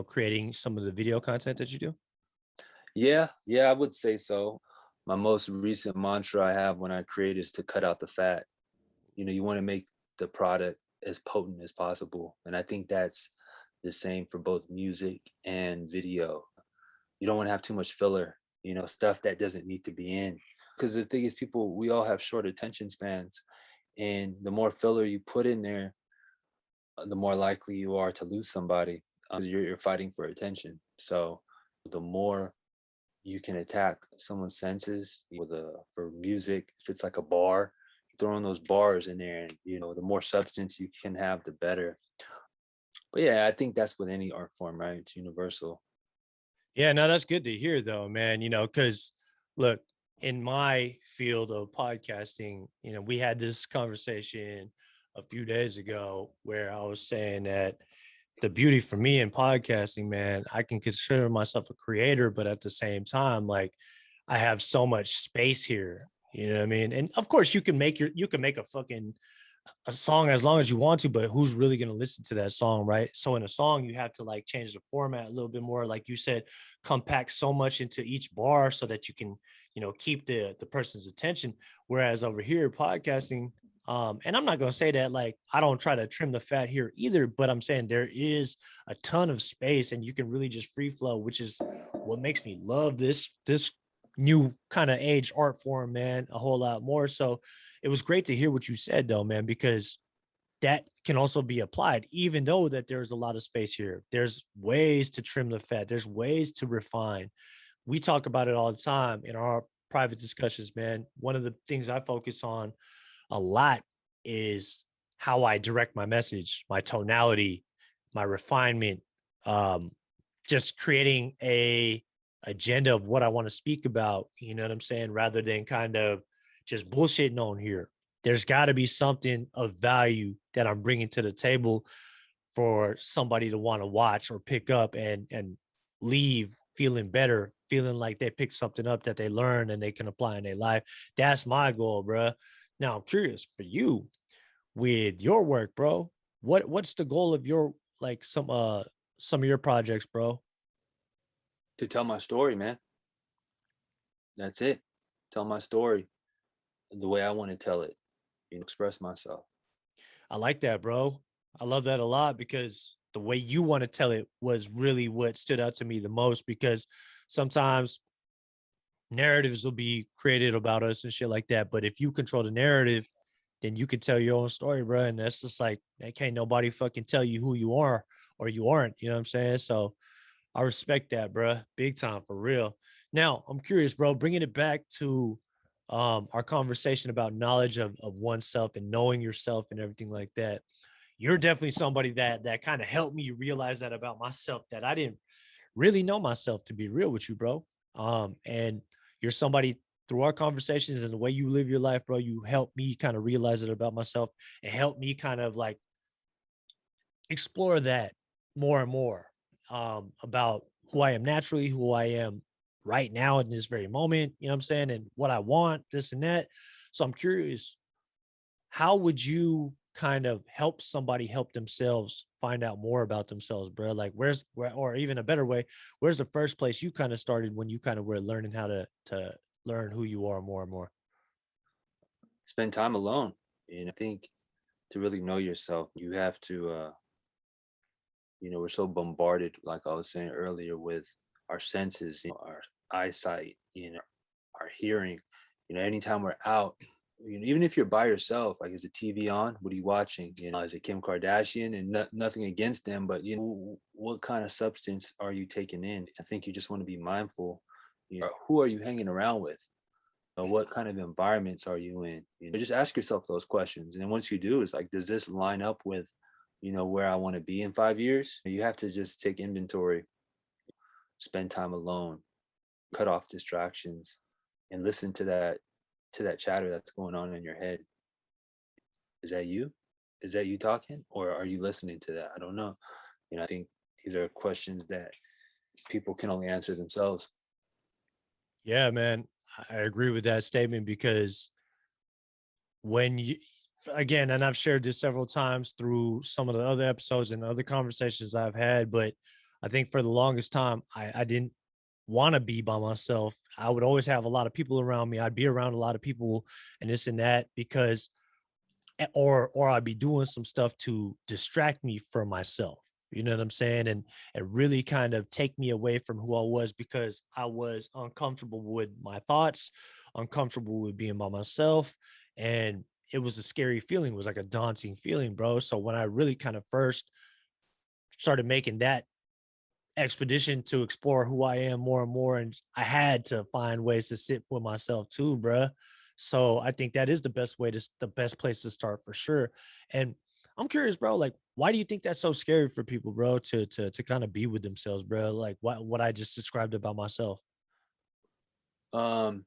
creating some of the video content that you do? Yeah, I would say so. My most recent mantra I have when I create is to cut out the fat. You want to make the product as potent as possible. And I think that's the same for both music and video. You don't want to have too much filler, stuff that doesn't need to be in. Because the thing is, people, we all have short attention spans. And the more filler you put in there, the more likely you are to lose somebody because you're fighting for attention. So the more you can attack someone's senses with for music, if it's like a bar, throwing those bars in there, and the more substance you can have, the better. But yeah, I think that's with any art form, right? It's universal. Yeah, no, that's good to hear though, man. Because look, in my field of podcasting, we had this conversation a few days ago where I was saying that the beauty for me in podcasting, man, I can consider myself a creator, but at the same time, like I have so much space here. You know what I mean? And of course you can make a song as long as you want to, but who's really going to listen to that song, right? So in a song, you have to like change the format a little bit more, like you said, compact so much into each bar so that you can, keep the person's attention. Whereas over here, podcasting, and I'm not going to say that like I don't try to trim the fat here either, but I'm saying there is a ton of space and you can really just free flow, which is what makes me love this new kind of age art form, man, a whole lot more. So it was great to hear what you said though, man, because that can also be applied, even though that there's a lot of space here. There's ways to trim the fat. There's ways to refine. We talk about it all the time in our private discussions, man. One of the things I focus on a lot is how I direct my message, my tonality, my refinement, um, just creating a agenda of what I want to speak about. You know what I'm saying? Rather than kind of just bullshitting on here. There's got to be something of value that I'm bringing to the table for somebody to want to watch or pick up and leave feeling better, feeling like they picked something up that they learned and they can apply in their life. That's my goal, bro. Now I'm curious for you with your work, bro. What's the goal of your like some of your projects, bro? To tell my story, man. That's it. Tell my story the way I want to tell it. Express myself. I like that, bro. I love that a lot because the way you want to tell it was really what stood out to me the most because sometimes narratives will be created about us and shit like that. But if you control the narrative, then you can tell your own story, bro. And that's just like, can't nobody fucking tell you who you are or you aren't. You know what I'm saying? So I respect that, bro. Big time for real. Now, I'm curious, bro, bringing it back to our conversation about knowledge of oneself and knowing yourself and everything like that. You're definitely somebody that kind of helped me realize that about myself that I didn't really know myself, to be real with you, bro. And you're somebody through our conversations and the way you live your life, bro, you help me kind of realize it about myself and help me kind of like explore that more and more about who I am naturally, who I am right now in this very moment, you know what I'm saying? And what I want, this and that. So I'm curious, how would you kind of help somebody help themselves find out more about themselves, bro? Like or even a better way, where's the first place you kind of started when you kind of were learning how to learn who you are more and more? Spend time alone. And I think to really know yourself, you have to we're so bombarded, like I was saying earlier, with our senses, our eyesight, our hearing. Anytime we're out, even if you're by yourself, like is the TV on? What are you watching? Is it Kim Kardashian? And nothing against them, but what kind of substance are you taking in? I think you just want to be mindful. Who are you hanging around with? What kind of environments are you in? Just ask yourself those questions. And then once you do, it's like, does this line up with, where I want to be in 5 years? You have to just take inventory, spend time alone, cut off distractions. and listen to that chatter that's going on in your head. Is that you? Is that you talking, or are you listening to that? I don't know. I think these are questions that people can only answer themselves. Yeah, man, I agree with that statement because when you, again, and I've shared this several times through some of the other episodes and other conversations I've had, but I think for the longest time, I didn't want to be by myself. I would always have a lot of people around me. I'd be around a lot of people and this and that because or I'd be doing some stuff to distract me from myself. You know what I'm saying? And really kind of take me away from who I was because I was uncomfortable with my thoughts, uncomfortable with being by myself. And it was a scary feeling. It was like a daunting feeling, bro. So when I really kind of first started making that expedition to explore who I am more and more. And I had to find ways to sit with myself too, bruh. So I think that is the best place to start for sure. And I'm curious, bro, like why do you think that's so scary for people, bro, to kind of be with themselves, bro? Like what I just described about myself. Um,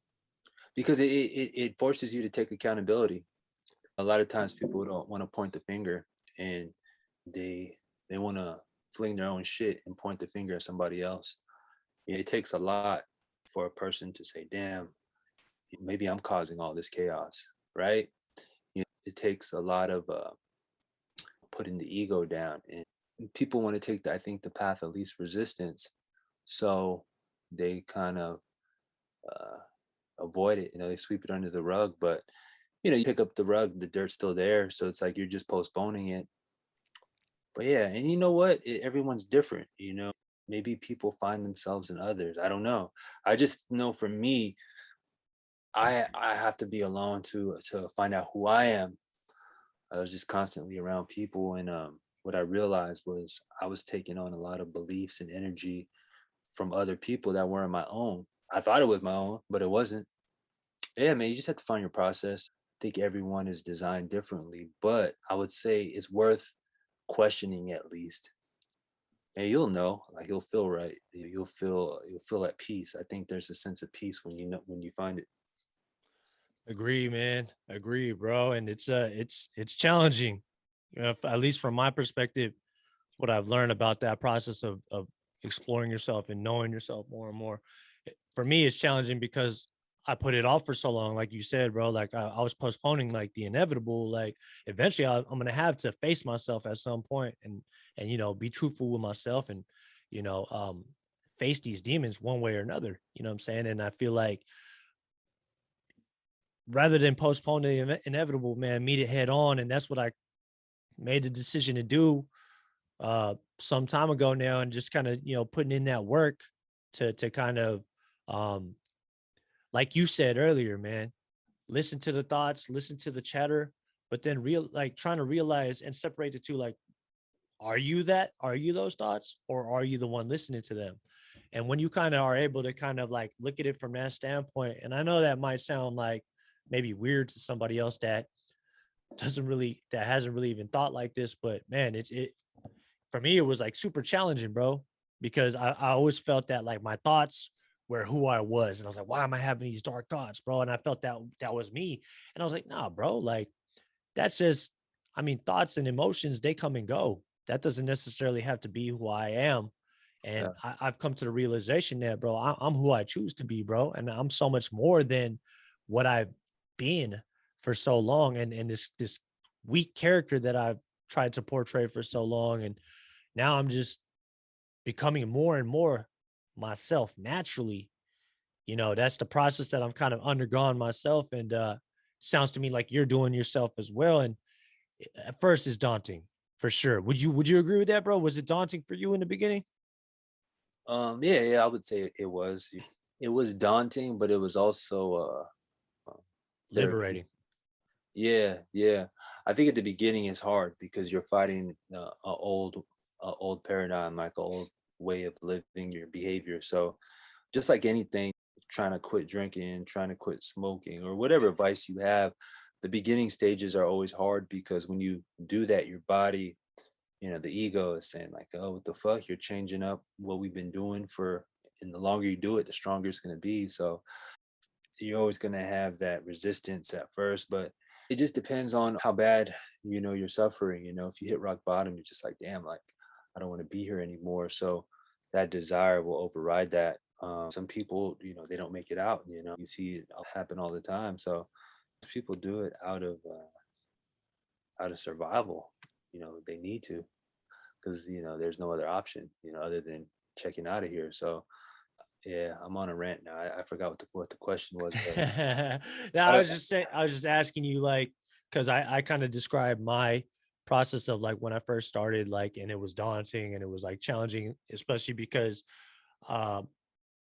because it forces you to take accountability. A lot of times people don't want to point the finger, and they they want to fling their own shit and point the finger at somebody else. It takes a lot for a person to say, "Damn, maybe I'm causing all this chaos," right? It takes a lot of putting the ego down, and people want to take I think the path of least resistance, so they kind of uh, avoid it. They sweep it under the rug, but you pick up the rug, the dirt's still there, so it's like you're just postponing it. But yeah, and you know what? Everyone's different. Maybe people find themselves in others. I don't know. I just know for me, I have to be alone to find out who I am. I was just constantly around people, and what I realized was I was taking on a lot of beliefs and energy from other people that weren't my own. I thought it was my own, but it wasn't. Yeah, man, you just have to find your process. I think everyone is designed differently, but I would say it's worth questioning at least. And you'll know, like you'll feel right. You'll feel at peace. I think there's a sense of peace when you find it. Agree, man. Agree, bro. And it's challenging. At least from my perspective, what I've learned about that process of exploring yourself and knowing yourself more and more. For me, it's challenging because I put it off for so long, like you said, bro. Like I was postponing like the inevitable. Like eventually, I'm gonna have to face myself at some point and be truthful with myself and you know um face these demons one way or another. You know what I'm saying? And I feel like rather than postpone the inevitable, man, meet it head on, and that's what I made the decision to do some time ago now and just kind of putting in that work to kind of um like you said earlier, man, listen to the thoughts, listen to the chatter, but then trying to realize and separate the two. Like, are you those thoughts, or are you the one listening to them? And when you kind of are able to kind of like look at it from that standpoint, and I know that might sound like maybe weird to somebody else that hasn't really even thought like this, but man, it for me, it was like super challenging, bro, because I always felt that like my thoughts were who I was. And I was like, why am I having these dark thoughts, bro? And I felt that was me. And I was like, nah, bro, like that's just, I mean, thoughts and emotions, they come and go. That doesn't necessarily have to be who I am. Yeah. And I've come to the realization that, bro, I'm who I choose to be, bro. And I'm so much more than what I've been for so long. And this weak character that I've tried to portray for so long. And now I'm just becoming more and more myself naturally. That's the process that I'm kind of undergone myself. And sounds to me like you're doing yourself as well. And at first it's daunting for sure. Would you agree with that, bro? Was it daunting for you in the beginning? Yeah, yeah, I would say it was. It was daunting, but it was also therapeutic. Liberating. Yeah, yeah. I think at the beginning it's hard because you're fighting a old paradigm, like an old way of living, your behavior. So just like anything, trying to quit drinking, trying to quit smoking, or whatever vice you have, the beginning stages are always hard because when you do that, your body, the ego is saying like, "Oh, what the fuck? You're changing up what we've been doing for." And the longer you do it, the stronger it's going to be. So you're always going to have that resistance at first, but it just depends on how bad, you're suffering. If you hit rock bottom, you're just like, damn, like, I don't want to be here anymore. So that desire will override that. Some people, they don't make it out. You see it happen all the time. So people do it out of survival. They need to, because there's no other option, other than checking out of here. So yeah, I'm on a rant now. I forgot what the question was, but Now, I I don't. was just saying, I was just asking you, like, because I kind of described my process of like when I first started, like, and it was daunting and it was like challenging, especially because um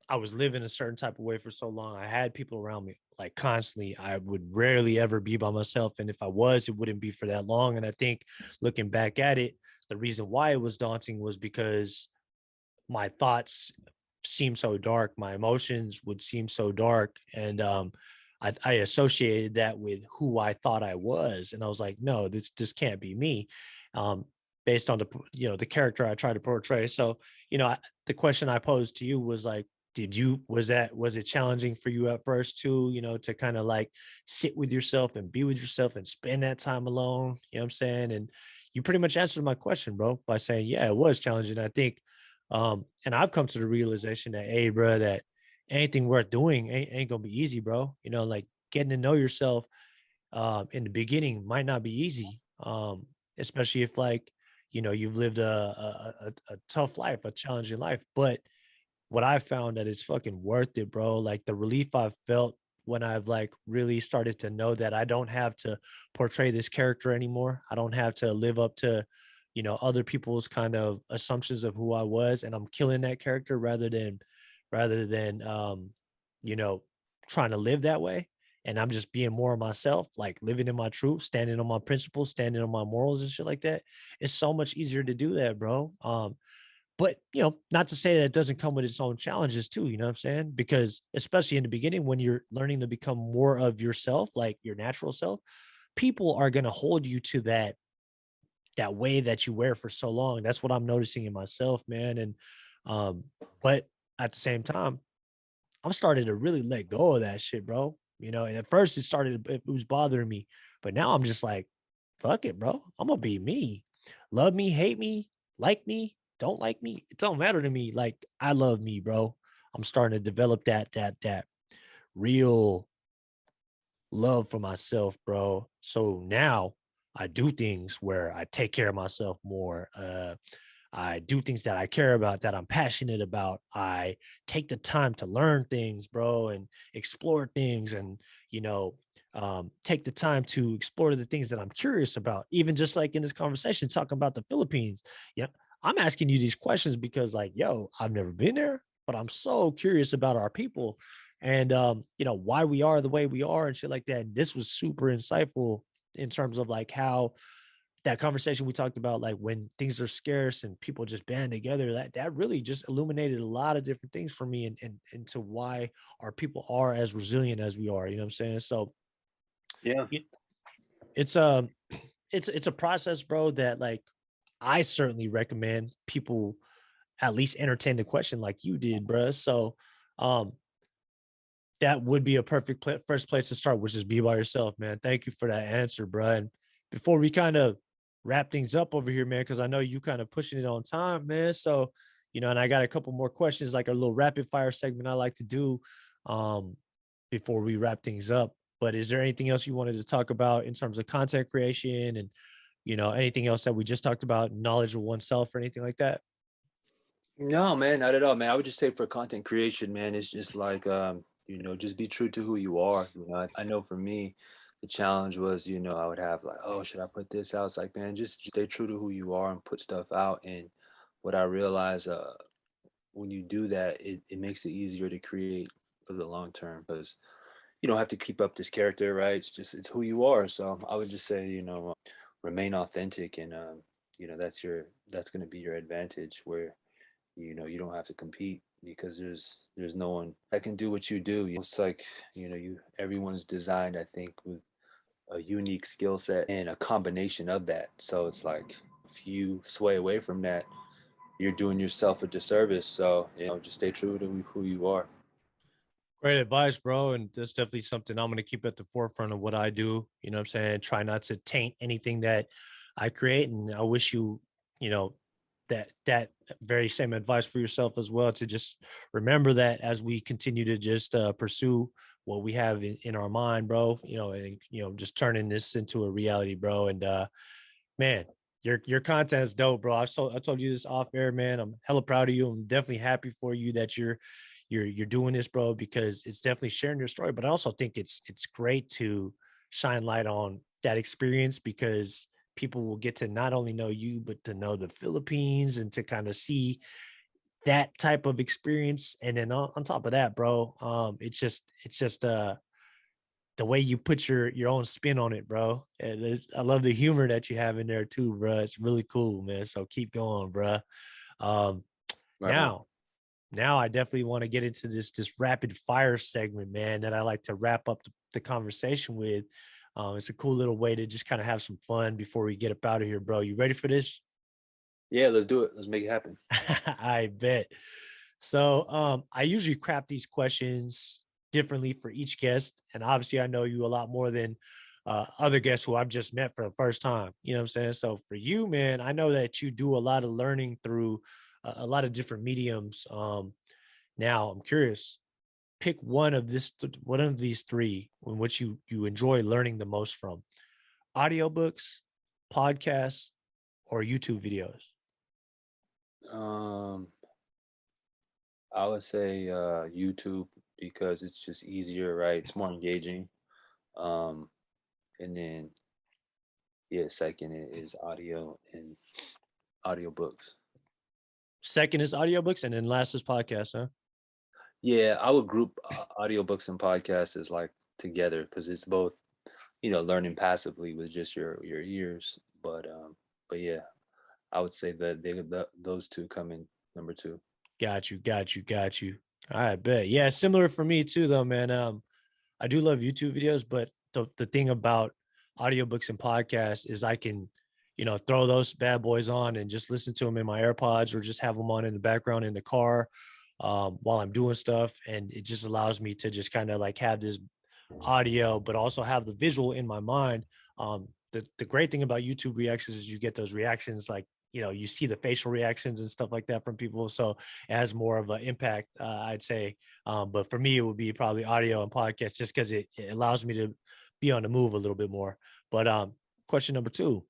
I was living a certain type of way for so long. I had people around me like constantly. I would rarely ever be by myself. And if I was, it wouldn't be for that long. And I think looking back at it, the reason why it was daunting was because my thoughts seemed so dark. My emotions would seem so dark. And I associated that with who I thought I was. And I was like, no, this can't be me. Um, based on the character I tried to portray. So, the question I posed to you was like, was it challenging for you at first too, to kind of like sit with yourself and be with yourself and spend that time alone? You know what I'm saying? And you pretty much answered my question, bro, by saying, yeah, it was challenging. I think, and I've come to the realization that, hey, bro, that anything worth doing ain't gonna be easy, bro. Like getting to know yourself in the beginning might not be easy. Especially if like, you've lived a tough life, a challenging life. But what I found that it's fucking worth it, bro. Like the relief I've felt when I've like really started to know that I don't have to portray this character anymore. I don't have to live up to, other people's kind of assumptions of who I was, and I'm killing that character rather than you know, trying to live that way. And I'm just being more of myself, like living in my truth, standing on my principles, standing on my morals and shit like that. It's so much easier to do that, bro. But not to say that it doesn't come with its own challenges too, you know what I'm saying? Because especially in the beginning, when you're learning to become more of yourself, like your natural self, people are going to hold you to that way that you wear for so long. That's what I'm noticing in myself, man. And um, but at the same time, I'm starting to really let go of that shit, bro. And at first it was bothering me, but now I'm just like, fuck it, bro. I'm gonna be me. Love me, hate me, like me, don't like me. It don't matter to me. Like I love me, bro. I'm starting to develop that real love for myself, bro. So now I do things where I take care of myself more. I do things that I care about, that I'm passionate about. I take the time to learn things, bro, and explore things, and take the time to explore the things that I'm curious about. Even just like in this conversation, talking about the Philippines. Yeah, I'm asking you these questions because, like, yo, I've never been there, but I'm so curious about our people, and why we are the way we are and shit like that. And this was super insightful in terms of like how that conversation we talked about, like when things are scarce and people just band together, that really just illuminated a lot of different things for me, and into why our people are as resilient as we are. You know what I'm saying? So Yeah. it, it's it's a process, bro, that like I certainly recommend people at least entertain the question like you did, bro. So um that would be a perfect first place to start, which is be by yourself, man. Thank you for that answer, bro. And before we kind of wrap things up over here, man, because I know you kind of pushing it on time, man. So, and I got a couple more questions, like a little rapid fire segment I like to do um, before we wrap things up. But is there anything else you wanted to talk about in terms of content creation and, anything else that we just talked about, knowledge of oneself or anything like that? No, man, not at all, man. I would just say for content creation, man, it's just like just be true to who you are. I know for me, the challenge was, I would have like, oh, should I put this out? It's like, man, just stay true to who you are and put stuff out. And what I realized when you do that, it makes it easier to create for the long term, because you don't have to keep up this character, right? It's who you are. So I would just say, remain authentic, and that's gonna be your advantage, where you don't have to compete, because there's no one that can do what you do. It's like, you everyone's designed, I think, with a unique skill set and a combination of that. So it's like, if you sway away from that, you're doing yourself a disservice. So just stay true to who you are. Great advice, bro. And that's definitely something I'm going to keep at the forefront of what I do. You know what I'm saying? Try not to taint anything that I create. And I wish you, you know, that very same advice for yourself as well, to just remember that as we continue to just pursue what we have in our mind, bro, and, just turning this into a reality, bro. And man, your content is dope, bro. I told you this off air, man. I'm hella proud of you. I'm definitely happy for you that you're doing this, bro, because it's definitely sharing your story. But I also think it's great to shine light on that experience, because people will get to not only know you, but to know the Philippines and to kind of see that type of experience. And then on top of that, bro, it's just the way you put your own spin on it, bro. And I love the humor that you have in there too, bro. It's really cool, man. So keep going, bro. Um, Right on. now I definitely want to get into this rapid fire segment, man, that I like to wrap up the conversation with. It's a cool little way to just kind of have some fun before we get up out of here, bro. You ready for this? Yeah, let's do it. Let's make it happen. I bet. So I usually craft these questions differently for each guest. And obviously I know you a lot more than other guests who I've just met for the first time. You know what I'm saying? So for you, man, I know that you do a lot of learning through a lot of different mediums. Now I'm curious, pick one of these three in which you enjoy learning the most from: audiobooks, podcasts, or YouTube videos. Um, I would say YouTube because it's just easier, right? It's more engaging. Um, and then yeah, second is audio and audiobooks. Second is audiobooks, and then last is podcasts, huh? Yeah, I would group audiobooks and podcasts as like together because it's both, learning passively with just your ears. But yeah, I would say that those two come in number two. Got you. I bet. Yeah, similar for me too, though, man. I do love YouTube videos, but the thing about audiobooks and podcasts is I can, throw those bad boys on and just listen to them in my AirPods, or just have them on in the background in the car while I'm doing stuff. And it just allows me to just kind of like have this audio, but also have the visual in my mind. The great thing about YouTube reactions is you get those reactions, like, you see the facial reactions and stuff like that from people. So it has more of an impact, I'd say. But for me, it would be probably audio and podcast, just because it allows me to be on the move a little bit more. But question number two.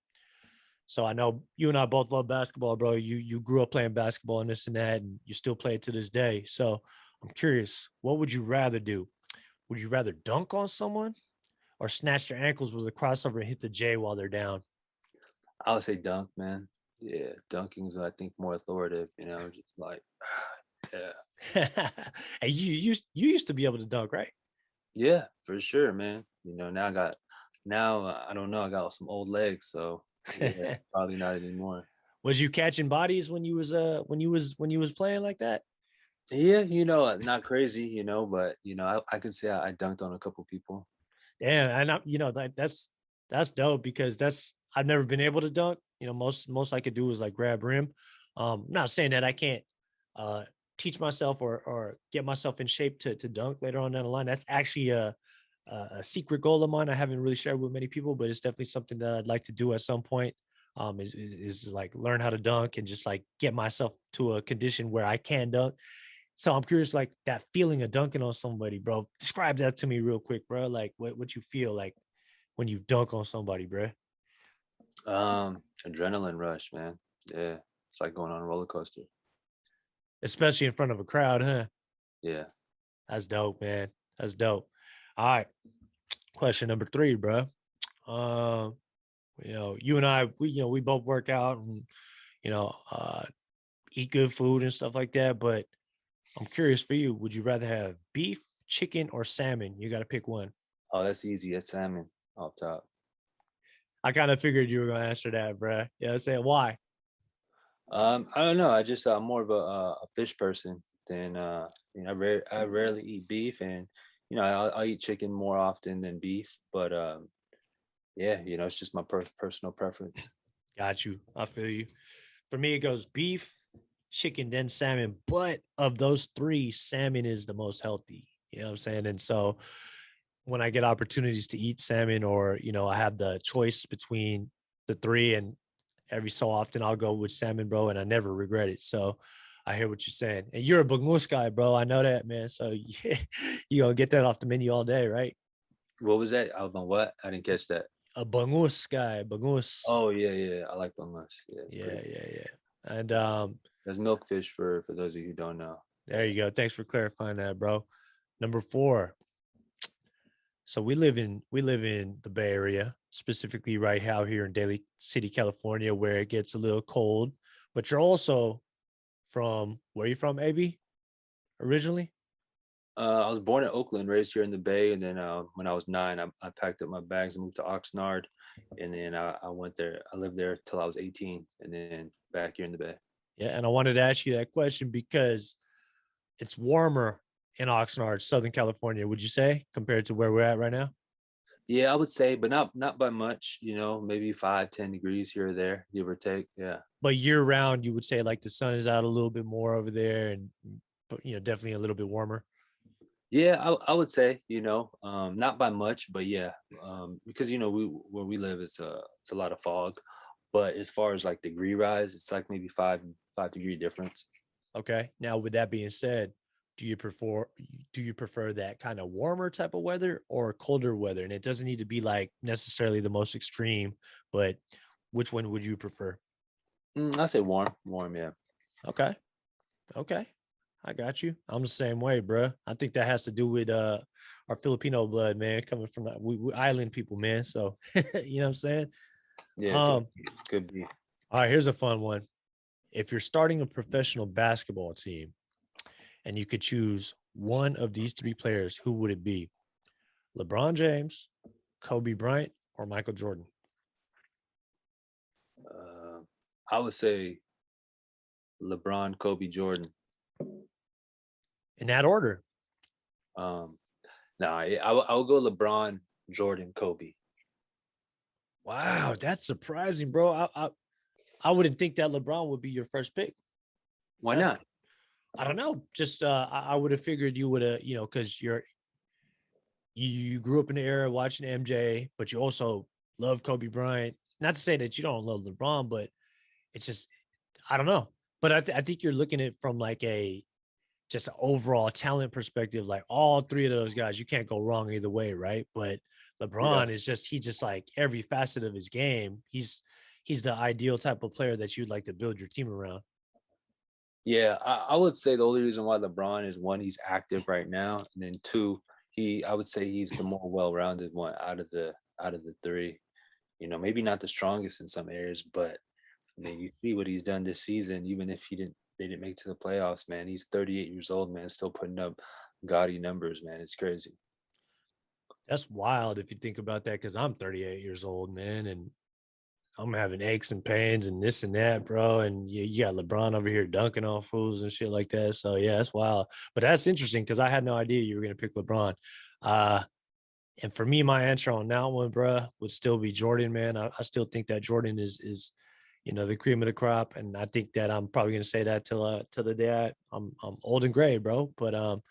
So I know you and I both love basketball, bro. You grew up playing basketball and this and that, and you still play it to this day. So I'm curious, what would you rather do? Would you rather dunk on someone or snatch their ankles with a crossover and hit the J while they're down? I would say dunk, man. Yeah, dunking's I think more authoritative. Just like yeah, And you used to be able to dunk, right? yeah, for sure, man. Now I don't know. I got some old legs, so yeah, probably not anymore. Was you catching bodies when you was playing like that? Yeah, not crazy, but I could say I dunked on a couple people. Yeah, and that's dope, because I've never been able to dunk. Most I could do is like grab rim. I'm not saying that I can't uh teach myself or get myself in shape to dunk later on down the line. That's actually a secret goal of mine. I haven't really shared with many people, but it's definitely something that I'd like to do at some point. Is like learn how to dunk and just like get myself to a condition where I can dunk. So I'm curious, like that feeling of dunking on somebody, bro. Describe that to me real quick, bro. Like what you feel like when you dunk on somebody, bro. Adrenaline rush, man. Yeah, it's like going on a roller coaster. Especially in front of a crowd, huh? Yeah. That's dope, man. That's dope. All right. Question number three, bro. Um, you and I, we both work out and, you know, uh, eat good food and stuff like that. But I'm curious for you, would you rather have beef, chicken, or salmon? You got to pick one. Oh, that's easy. That's salmon off top. I kind of figured you were going to answer that, bro. Yeah, I said why. I don't know. I just I'm more of a fish person than I rarely eat beef, and I'll eat chicken more often than beef. But yeah, it's just my personal preference. Got you. I feel you. For me, it goes beef, chicken, then salmon. But of those three, salmon is the most healthy. You know what I'm saying? And so when I get opportunities to eat salmon, or, I have the choice between the three, and every so often I'll go with salmon, bro, and I never regret it. So I hear what you're saying. And you're a bangus guy, bro. I know that, man. So yeah, you gonna get that off the menu all day, right? What was that? I was on what? I didn't catch that. A bangus guy, bangus. Oh yeah, yeah. I like boneless. Yeah, it's Yeah, pretty. yeah, yeah. And There's milkfish for those of you who don't know. there you go. Thanks for clarifying that, bro. Number four. So we live in the Bay Area, specifically right out here in Daly City, California, where it gets a little cold. But you're also from where are you from, AB? Originally? I was born in Oakland, raised here in the Bay, and then when I was 9, I packed up my bags and moved to Oxnard, and then I went there. I lived there till I was 18, and then back here in the Bay. Yeah, and I wanted to ask you that question because it's warmer in Oxnard, Southern California, would you say, compared to where we're at right now? Yeah, I would say, but not by much. Maybe 5, 10 degrees here or there, give or take. Yeah. But year round, you would say like the sun is out a little bit more over there, and definitely a little bit warmer. Yeah, I would say, not by much, but yeah, because we where we live it's a lot of fog, but as far as like degree rise, it's like maybe 5 degree difference. Okay. Now, with that being said, do you prefer do you prefer that kind of warmer type of weather or colder weather? And it doesn't need to be like necessarily the most extreme, but which one would you prefer? I say warm, warm, yeah. Okay. Okay. I got you. I'm the same way, bro. I think that has to do with our Filipino blood, man, coming from we island people, man. So, you know what I'm saying? Yeah, Um, could be. all right, here's a fun one. If you're starting a professional basketball team and you could choose one of these three players, who would it be? LeBron James, Kobe Bryant, or Michael Jordan? Uh, I would say LeBron, Kobe, Jordan. In that order. Um, no, I would go LeBron, Jordan, Kobe. Wow, that's surprising, bro. I wouldn't think that LeBron would be your first pick. Why That's not? I don't know. Just I would have figured you would have, because you grew up in the era watching MJ, but you also love Kobe Bryant. Not to say that you don't love LeBron, but it's just I don't know. But I think you're looking at it from like a just an overall talent perspective. Like all three of those guys, you can't go wrong either way, right? But Yeah. LeBron is just he just like every facet of his game. He's the ideal type of player that you'd like to build your team around. Yeah, I would say the only reason why LeBron is one, he's active right now, and then two, I would say he's the more well-rounded one out of the three. Maybe not the strongest in some areas, but I mean, you see what he's done this season. Even if they didn't make it to the playoffs, man. He's 38 years old, man, still putting up gaudy numbers, man. It's crazy. That's wild if you think about that, because I'm 38 years old, man, and I'm having aches and pains and this and that, bro. And you got LeBron over here dunking on fools and shit like that. So yeah, that's wild. But that's interesting because I had no idea you were gonna pick LeBron. Uh, and for me, my answer on that one, bro, would still be Jordan, man. I still think that Jordan is the cream of the crop, and I think that I'm probably gonna say that till the day I'm old and gray, bro. But you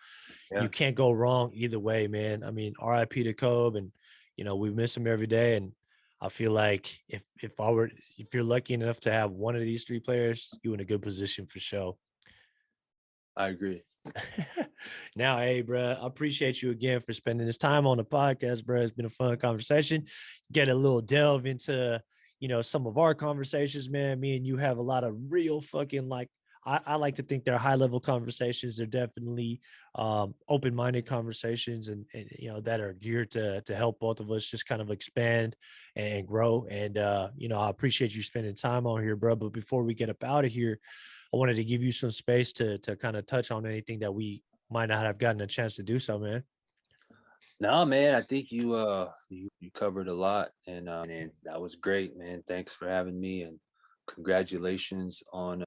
Yeah, can't go wrong either way, man. I mean, RIP to Kobe, and we miss him every day. And I feel like if you're lucky enough to have one of these three players, you're in a good position for sure. I agree. Now, hey, bro, I appreciate you again for spending this time on the podcast, bro. It's been a fun conversation. Get a little delve into, some of our conversations, man. Me and you have a lot of real fucking like, I like to think they're high level conversations. They're definitely open minded conversations, and that are geared to help both of us just kind of expand and grow. And I appreciate you spending time on here, bro. But before we get up out of here, I wanted to give you some space to kind of touch on anything that we might not have gotten a chance to do so, man. No, man, I think you covered a lot, and that was great, man. Thanks for having me, and congratulations on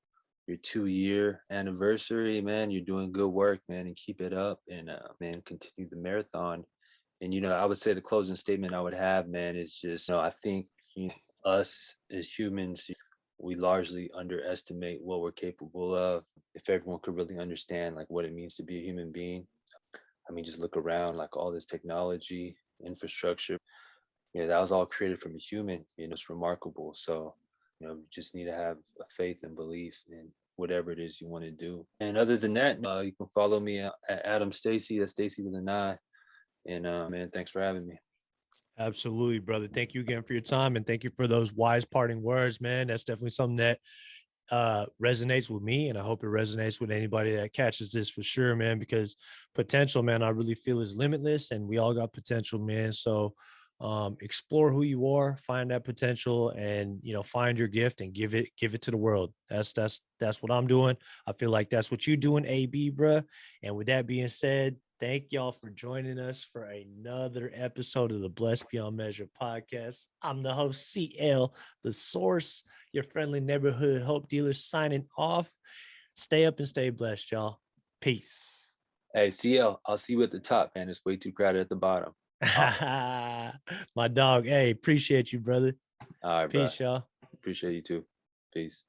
your 2-year anniversary, man. You're doing good work, man, and keep it up, and man, continue the marathon. And I would say the closing statement I would have, man, is just I think us as humans, we largely underestimate what we're capable of. If everyone could really understand like what it means to be a human being, I mean, just look around, like all this technology, infrastructure, that was all created from a human. It's remarkable. So, you just need to have a faith and belief in whatever it is you want to do. And other than that, you can follow me at Adam Staci. That's Stacy with an I. And man, thanks for having me. Absolutely, brother. Thank you again for your time, and thank you for those wise parting words, man. That's definitely something that resonates with me, and I hope it resonates with anybody that catches this for sure, man, because potential, man, I really feel is limitless, and we all got potential, man. So explore who you are, find that potential, and find your gift and give it to the world. That's what I'm doing. I feel like that's what you're doing, AB, bruh. And with that being said, thank y'all for joining us for another episode of the Blessed Beyond Measure podcast. I'm the host, CL, the source, your friendly neighborhood hope dealer, signing off. Stay up and stay blessed, y'all. Peace. Hey, CL, I'll see you at the top, man. It's way too crowded at the bottom. My dog. Hey, appreciate you, brother. All right, bro. Peace, y'all. Appreciate you too. Peace.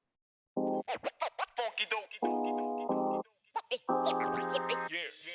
Yeah.